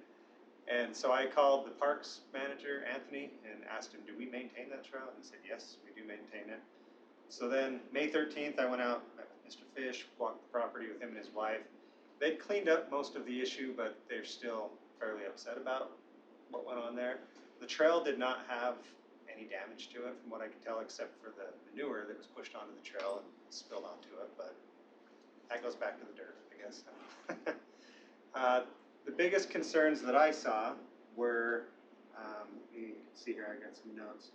And so I called the parks manager, Anthony, and asked him, do we maintain that trail? And he said, yes, we do maintain it. So then, May 13th, I went out, met with Mr. Fish, walked the property with him and his wife. They'd cleaned up most of the issue, but they're still fairly upset about what went on there. The trail did not have any damage to it, from what I can tell, except for the manure that was pushed onto the trail and spilled onto it, but that goes back to the dirt, I guess. The biggest concerns that I saw were, you can see here, I got some notes.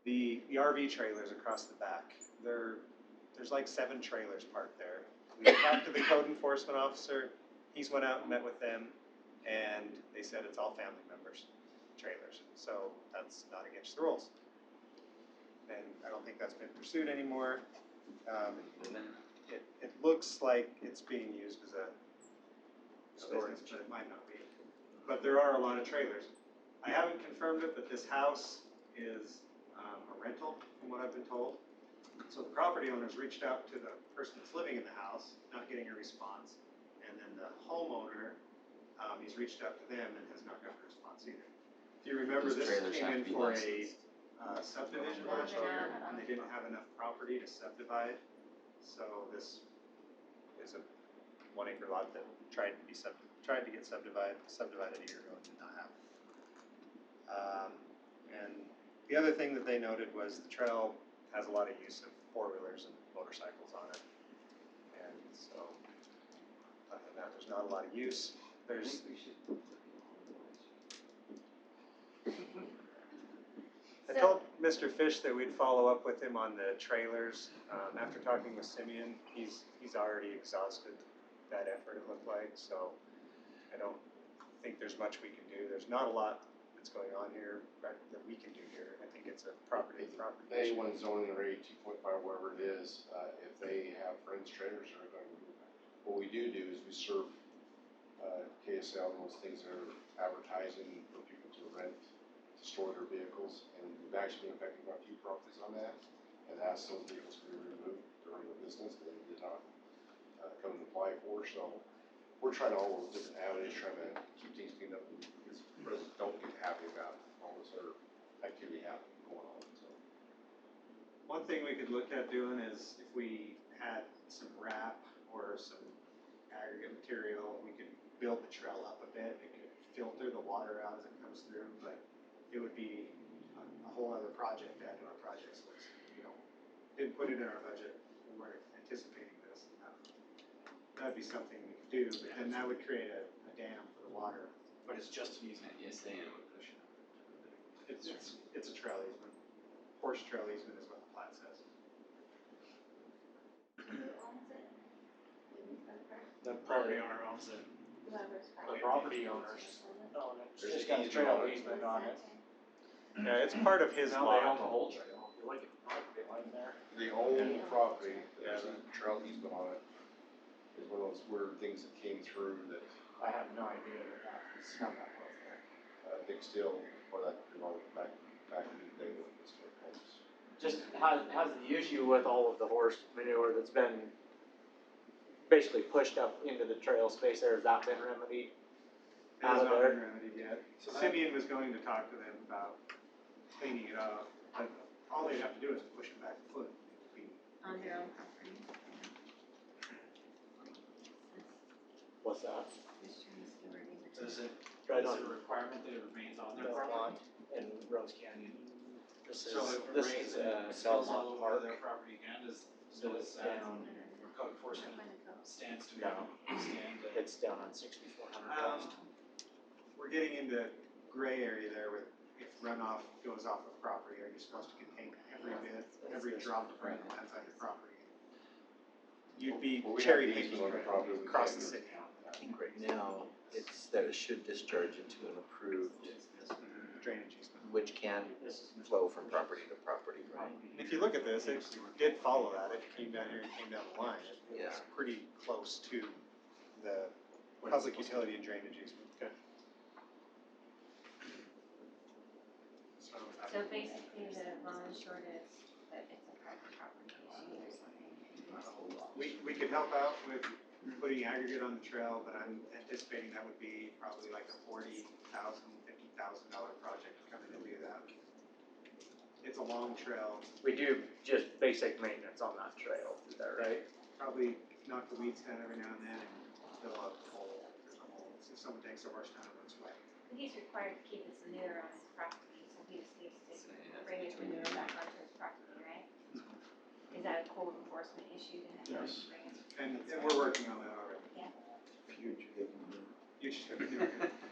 The RV trailers across the back. There's like 7 trailers parked there. We talked to the code enforcement officer. He's went out and met with them, and they said it's all family members' trailers. So that's not against the rules. And I don't think that's been pursued anymore. it looks like it's being used as a storage, Business, but it might not be. But there are a lot of trailers. I haven't confirmed it, but this house is a rental, from what I've been told. So the property owners reached out to the person that's living in the house, not getting a response. And then the homeowner, he's reached out to them and has not gotten a response either. If you remember, Those this trailers came have in to be for a licensed. subdivision last year, and they didn't have enough property to subdivide. So this is a 1 acre lot that tried to get subdivided a year ago and did not happen. And the other thing that they noted was the trail has a lot of use of four-wheelers and motorcycles on it. And so, other than that, there's not a lot of use. There's, I told Mr. Fish that we'd follow up with him on the trailers. After talking with Simeon, he's already exhausted that effort, it looked like, so I don't think there's much we can do. There's not a lot that's going on here that we can do here. I think it's a property issue. A1 zoning or A2.5, whatever it is, if they have friends trailers, they're going to move that. What we do is we serve KSL and those things that are advertising for people to rent, to store their vehicles, and we've actually been affected by a few properties on that, and asked those vehicles to be removed during the business that they did not come and apply for, so we're trying all those different avenues, trying to keep things cleaned up, and because residents don't get happy about all this other activity happening, going on, so. One thing we could look at doing is if we had some wrap or some aggregate material, we could build the trail up a bit. It could filter the water out as it comes through, but it would be a whole other project to add to our projects list. You know, didn't put it in our budget. We weren't anticipating this. That'd be something we could do, but then that would create a dam for the water. But it's just an easement. Yes, they would push it. It's a trail easement. Horse trail easement is what the plat says. Who owns it? The property owner owns it. Whoever's. The property owners own it. It's There's just got a an trail easement easement on on it. Yeah, it's part of his Now they own lot. the whole trail. You look at the property line there. The only property that has a trail easement on it is one of those weird things that came through that I have no idea that that's how that was there. Dick Still, or that, back in the day when it still comes. Just has the issue with all of the horse manure that's been basically pushed up into the trail space there, has that been remedied? It has Out of not there? been remedied yet. Simeon was going to talk to them about cleaning it up, but all they'd have to do is push it back a foot. It would be On their own property. What's that? Just trying to see where these are. Is it, Right is on. it a requirement that it remains on their No, property? not in Rose Canyon. This is, So if it this rains is, and it spills all Belmont over Park. their property again, does It's down, code enforcement I'm gonna go. stands to No. stand to? it's down on 6400 west. We're getting into gray area there with if runoff goes off of property, are you supposed to contain every bit, every drop of rain that lands on your property? You'd be Well, we have cherry the picking easement on the property, we across can't the do city. Now, it's that it should discharge into an approved, Drainage easement. which can flow from property to property, right? If you look at this, it did follow that, it came down here and came down the line, it was Yeah. pretty close to the public utility and drainage easement. Okay. So basically, the long and short is that it's a private property issue or something. We could help out with putting aggregate on the trail, but I'm anticipating that would be probably like a $40,000-$50,000 project to come in and do that. It's a long trail, We do just basic maintenance on that trail, is that right? probably knock the weeds down every now and then and fill up the holes. If someone takes a horse down, it looks wet. He's required to keep his manure on his property, so he just needs to bring his manure back onto his property, right? Is that a code enforcement issue to have him Yes. bring his? And we're working on that already. Yeah. Fugitive manure.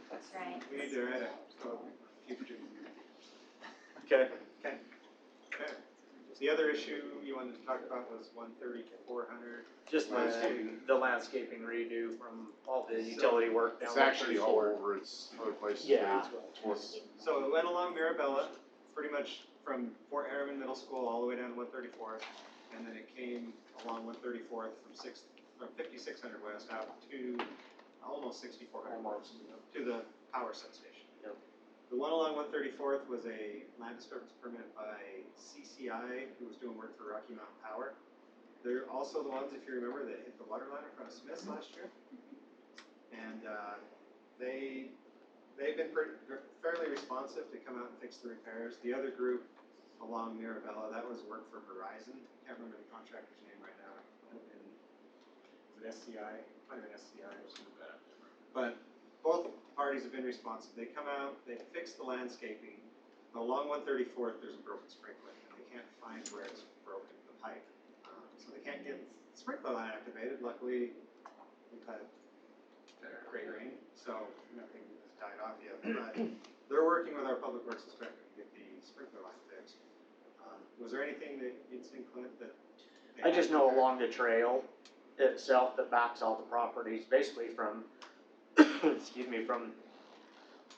That's right. We need to write a code, fugitive manure. Okay. Okay. The other issue you wanted to talk about was 130 to 400. Just the landscaping redo from all the utility work down It's there. actually all over, it's other places. but Yeah. it's towards- So it went along Mirabella, pretty much from Fort Harriman Middle School all the way down to 134th. and then it came along 134th from 5600 west out to almost 6400 west to the power substation. Yep. The one along 134th was a land disturbance permit by CCI, who was doing work for Rocky Mountain Power. They're also the ones, if you remember, that hit the water line in front of Smith's last year. And they've been fairly responsive to come out and fix the repairs. The other group along Mirabella, that was work for Verizon. Can't remember the contractor's name right now. Is it SCI? Might have been SCI or something like that. But both parties have been responsive. They come out, they fix the landscaping. Along 134th, there's a broken sprinkler, and they can't find where it's broken, the pipe. So they can't get the sprinkler line activated. Luckily, we've had great rain, so nothing has died off yet. But they're working with our public works inspector to get the sprinkler line fixed. Was there anything that you'd seen, Clint, that? I just know along the trail itself that backs all the properties, basically from, excuse me, from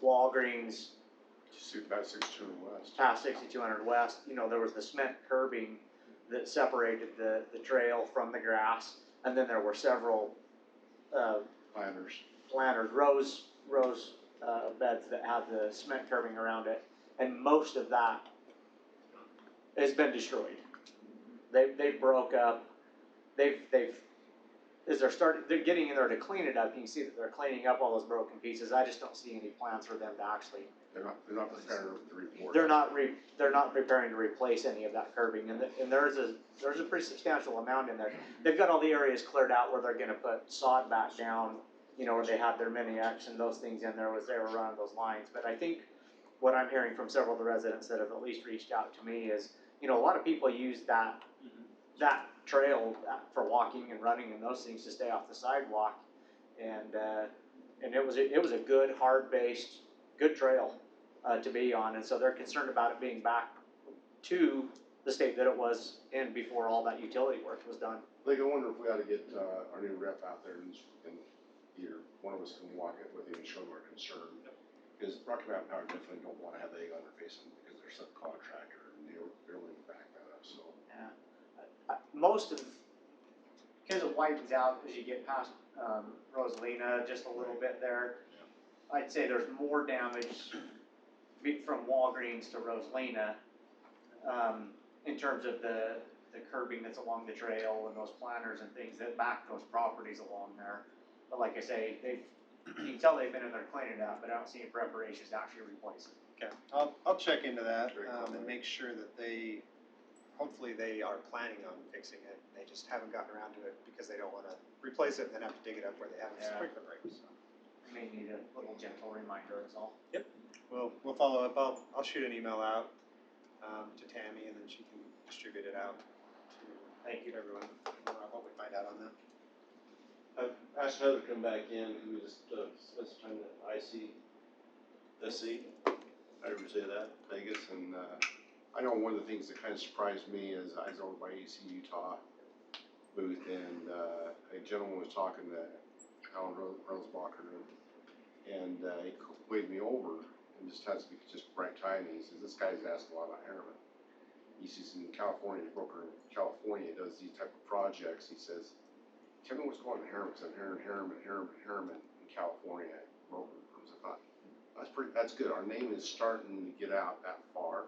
Walgreens About 6200 west. past 6200 west, you know, there was the cement curbing that separated the trail from the grass, and then there were several, planters, rose beds that had the cement curbing around it, and most of that has been destroyed. They broke up, they're getting in there to clean it up, you can see that they're cleaning up all those broken pieces. I just don't see any plans for them to actually. They're not preparing to report. They're not preparing to replace any of that curbing, and there's a pretty substantial amount in there. They've got all the areas cleared out where they're gonna put sod back down, you know, where they had their mini-X and those things in there, was they were running those lines. But I think what I'm hearing from several of the residents that have at least reached out to me is, you know, a lot of people use that trail for walking and running and those things to stay off the sidewalk, and it was a good, hard-based, good trail to be on, and so they're concerned about it being back to the state that it was in before all that utility work was done. Like, I wonder if we ought to get our new rep out there and either one of us can walk it with him and show him our concern. Because Rocky Mountain Power definitely don't wanna have egg on their face because they're subcontractor and they're willing to back that up, so. Yeah. Most of, because it widens out as you get past Rosalina just a little bit there, I'd say there's more damage from Walgreens to Rosalina in terms of the curbing that's along the trail and those planters and things that back those properties along there. But like I say, you can tell they've been in there cleaning it up, but I don't see any preparations to actually replace it. Okay, I'll check into that, and make sure that hopefully they are planning on fixing it. They just haven't gotten around to it because they don't wanna replace it and then have to dig it up where they have a sprinkler break, so. May need a little gentle reminder is all. Yep, we'll follow up. I'll shoot an email out, to Tammy, and then she can distribute it out to everyone, what we find out on that. I've asked Heather to come back in, who just spent some time at ICSC, I ever say that, Vegas, and I know one of the things that kind of surprised me is I was over by AC Utah booth, and a gentleman was talking to Alan Rosbacher, and he waved me over and just had to be just bright timing. He says, "This guy's asked a lot about Harriman." He says, "In California, a broker in California does these type of projects." He says, "Tell me what's going on in Harriman, because I'm hearing Harriman in California broker firms." I thought, that's good. Our name is starting to get out that far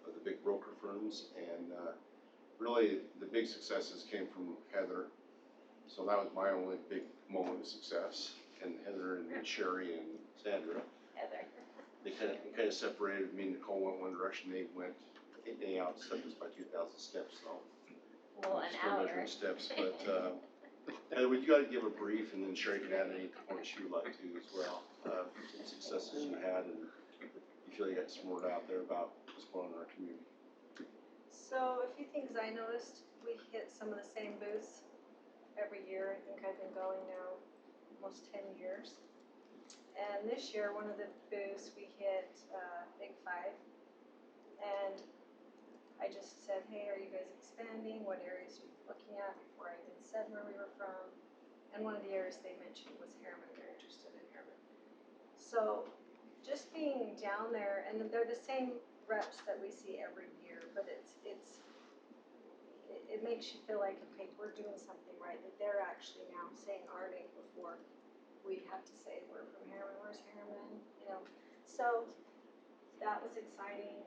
of the big broker firms, and really the big successes came from Heather. So that was my only big moment of success, and Heather and Sherry and Sandra. Heather. They kind of separated. Me and Nicole went one direction. They went day out, stepped us by 2,000 steps. So Well, an still hour. measuring steps, but Heather, you got to give a brief, and then Sherry can add any points you would like to as well. Some successes you had, and you feel you got some word out there about what's going on in our community. So a few things I noticed, we hit some of the same booths every year. I think I've been going now almost 10 years. And this year, one of the booths, we hit Big Five. And I just said, hey, are you guys expanding? What areas are you looking at? Before I even said where we were from. And one of the areas they mentioned was Harriman. They're interested in Harriman. So just being down there, and they're the same reps that we see every year, but it makes you feel like, okay, we're doing something right, that they're actually now saying our name before we have to say we're from Harriman, where's Harriman, you know. So that was exciting.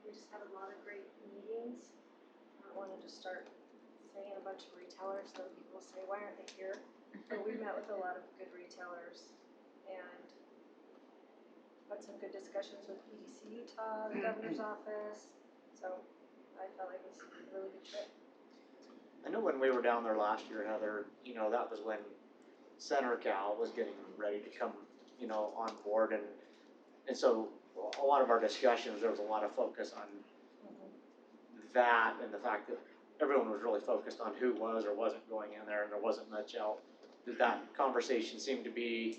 We just had a lot of great meetings. I wanted to start saying a bunch of retailers, so people say, why aren't they here? But we met with a lot of good retailers and had some good discussions with EDC Utah, the governor's office. So I felt like it was a really good trip. I know when we were down there last year, Heather, you know, that was when Senator Cal was getting ready to come, you know, on board, and so a lot of our discussions, there was a lot of focus on that and the fact that everyone was really focused on who was or wasn't going in there, and there wasn't much else. Did that conversation seem to be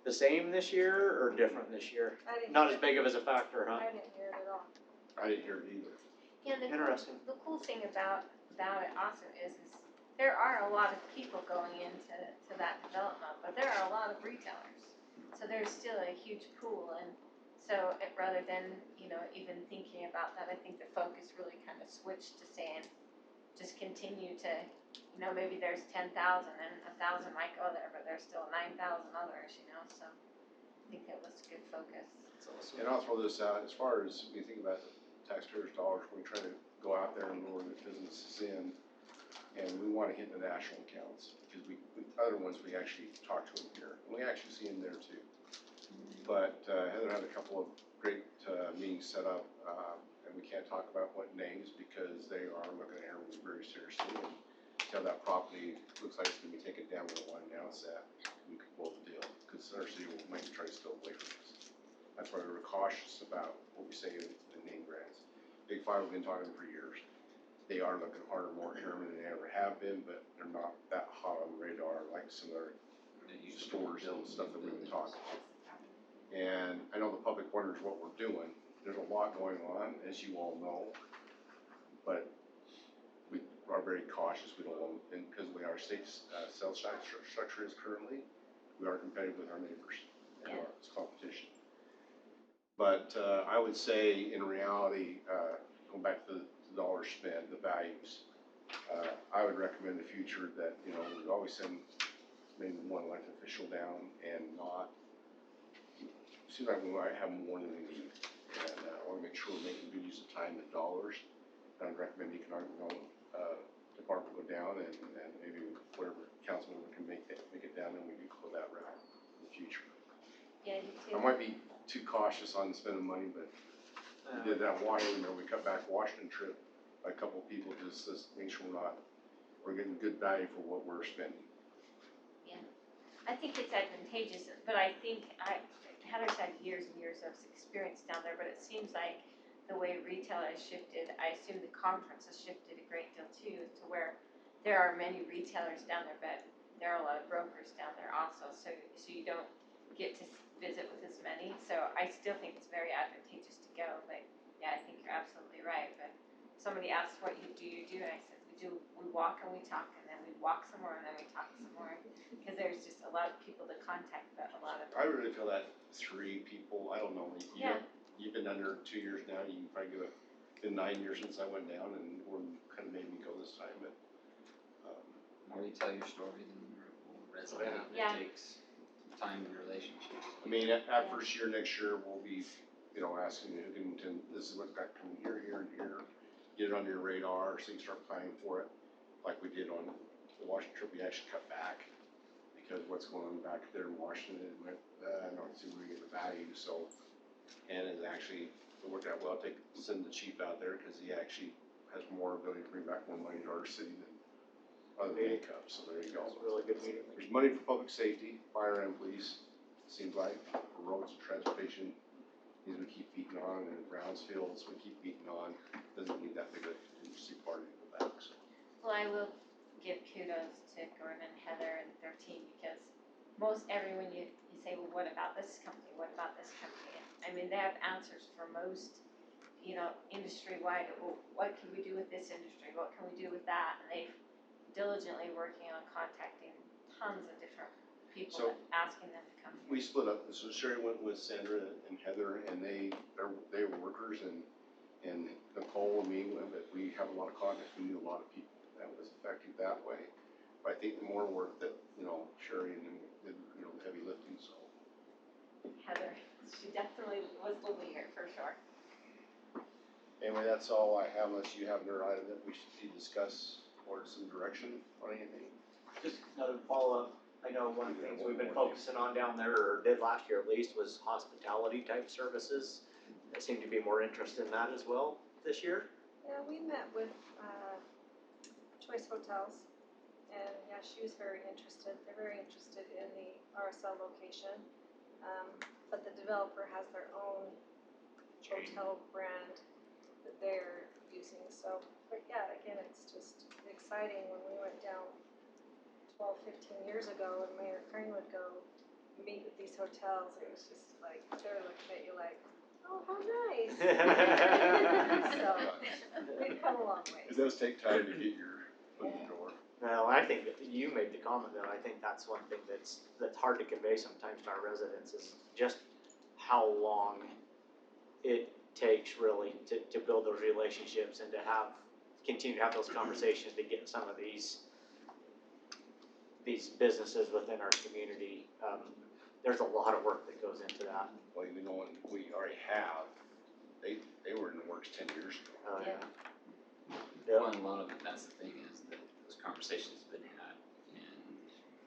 the same this year or different this year? I didn't Not hear as big of as a factor, huh? I didn't hear it at all. I didn't hear it either. Yeah, Interesting. The cool thing about it also is there are a lot of people going into that development, but there are a lot of retailers. So there's still a huge pool, and so rather than, you know, even thinking about that, I think the focus really kind of switched to saying, just continue to, you know, maybe there's 10,000 and 1,000 might go there, but there's still 9,000 others, you know, so I think that was good focus. And I'll throw this out, as far as we think about the taxpayers' dollars, when we try to go out there and lure the businesses in, and we wanna hit the national accounts, because other ones, we actually talk to them here, and we actually see them there too. But Heather had a couple of great meetings set up, and we can't talk about what names, because they are looking at Harriman very seriously, and until that property looks like it's gonna be taken down, we don't wanna announce that, we could blow the deal, because our city might try to steal away from us. That's why we're cautious about what we say in the name brands. Big Five, we've been talking for years. They are looking harder, more at Harriman than they ever have been, but they're not that hot on the radar like some other stores and stuff that we've been talking about. And I know the public wonders what we're doing. There's a lot going on, as you all know, but we are very cautious. We don't want, and because the way our state's sales structure is currently, we are competitive with our neighbors, and it's competition. But I would say, in reality, going back to the dollars spent, the values, I would recommend in the future that, you know, we always send maybe one elected official down and not, seems like we might have more than we need. And I want to make sure we're making good use of time and dollars. And I'd recommend the economic development department go down, and maybe whatever council member can make it down, and we can go that route in the future. Yeah, you too. I might be too cautious on spending money, but we did that Washington, we cut back Washington trip by a couple of people, just to make sure we're getting good value for what we're spending. Yeah, I think it's advantageous, but I think Heather's had years and years of experience down there, but it seems like the way retail has shifted, I assume the conference has shifted a great deal too, to where there are many retailers down there, but there are a lot of brokers down there also, so you don't get to visit with as many, so I still think it's very advantageous to go, but yeah, I think you're absolutely right, but somebody asked what you do, and I said, we walk and we talk, and then we walk some more, and then we talk some more, because there's just a lot of people to contact, but a lot of. I really feel that 3 people, I don't know, you've been under 2 years now, you can probably give it, been 9 years since I went down, and kind of made me go this time, but. The more you tell your story, the more it will resonate, Yeah. it takes time and relationships. I mean, at first year, next year, we'll be, you know, asking who can attend, this is what's got coming here, here, and here. Get it on your radar, so you start planning for it, like we did on the Washington trip, we actually cut back, because what's going on back there in Washington, it went, I don't see where we get the value, so. And it actually, it worked out well, send the chief out there, because he actually has more ability to bring back more money to our city than other than ACUP, so there you go. It's a really good meeting. There's money for public safety, fire and police, seems like, for roads and transportation. These we keep beating on, and Brownsfields we keep beating on, doesn't need that big a contingency part to go back, so. Well, I will give kudos to Gordon and Heather and their team, because most everyone you say, well, what about this company, what about this company? I mean, they have answers for most, you know, industry-wide, well, what can we do with this industry, what can we do with that? And they've diligently working on contacting tons of different people, So, asking them to come. We split up, so Sherry went with Sandra and Heather, and they were workers, and And Nicole and me, we have a lot of contact, we knew a lot of people that was affected that way. But I think the more work that, Sherry and them did, the heavy lifting, so. Heather, she definitely was the leader, for sure. Anyway, that's all I have, unless you have another item that we should discuss or some direction on anything. Just another follow-up, I know one of the things we've been focusing on down there, or did last year at least, was hospitality type services. There seemed to be more interest in that as well this year. Yeah, we met with, Choice Hotels, and yeah, she was very interested, they're very interested in the RSL location. But the developer has their own hotel brand that they're using, so, but yeah, again, it's just exciting when we went down 12, 15 years ago, and Mayor Crane would go meet with these hotels, it was just like, they're looking at you like, oh, how nice. So, we've come a long way. It does take time to get your foot in the door. Well, I think that you made the comment that I think that's one thing that's hard to convey sometimes to our residents is just how long it takes really to build those relationships and to continue to have those conversations to get some of these businesses within our community. There's a lot of work that goes into that. Well, we already have, they were in the works 10 years ago. Oh, yeah. Well, and a lot of it, that's the thing, is that those conversations have been had and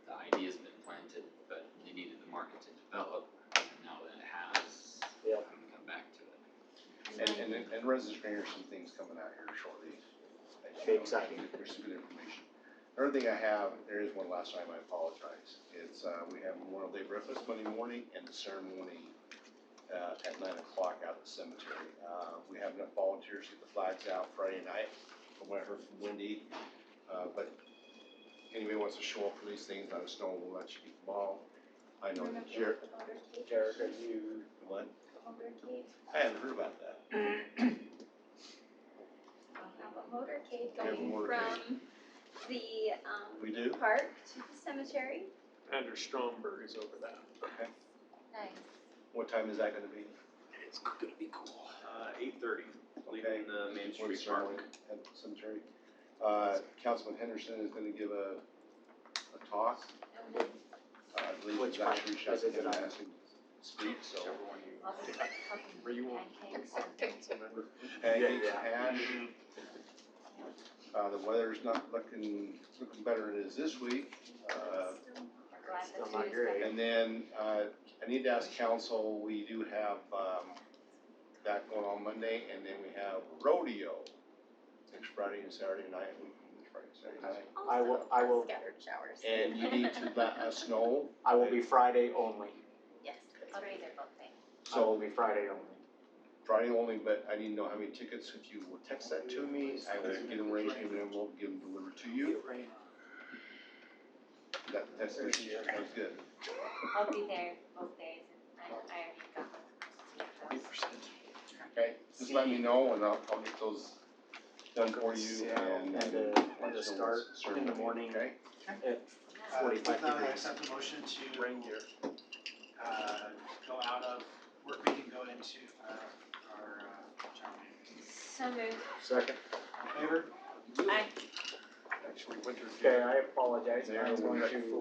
the idea's been planted, but they needed the market to develop, and now that it has, Yep. I'm gonna come back to it. And residents are gonna hear some things coming out here shortly. Be exciting. There's some good information. Another thing I have, there is one last time, I apologize. It's, we have Memorial Day breakfast Monday morning and the ceremony, at 9 o'clock out at the cemetery. We have enough volunteers to get the flags out Friday night, from what I heard from Wendy. But anybody wants to show up for these things, let us know, we'll let you get them all. I know that Jared, are you, what? I haven't heard about that. Have a motorcade We have a going motorcade. from the, We do? park to the cemetery. Andrew Stromberg is over that. Okay. Nice. What time is that gonna be? It's gonna be cool. 8:30, Okay. leaving the Main Before the Street Park. ceremony at the cemetery. Councilman Henderson is gonna give a talk. I believe Which he's actually one? shut Is it him and that I- asked him to speak, so. I'll be cooking Were you on? pancakes. Pancakes, Yeah. hash. The weather's not looking better than it is this week. We're glad Still that not food is great. better. And then, I need to ask council, we do have, that going on Monday, and then we have rodeo next Friday and Saturday night. Friday and Saturday night. I will, Scattered showers. And you need to let us know. I will be Friday only. Yes, I'll be there both days. I will So be Friday only. Friday only, but I need to know how many tickets. If you will text that to me, I will get them arranged and then we'll get them delivered to you. That's good. I'll be there both days, and I already got them. Okay, just let me know and I'll get those done for you and. And to let us know start what's in the ceremony, morning. Okay? At With 45 that, I degrees. accept the motion to, Rain gear. go out of work meeting, go into, our, general meeting. So moved. Second. All in favor? Aye. Actually, winter. Okay, I apologize. I There was we going go. to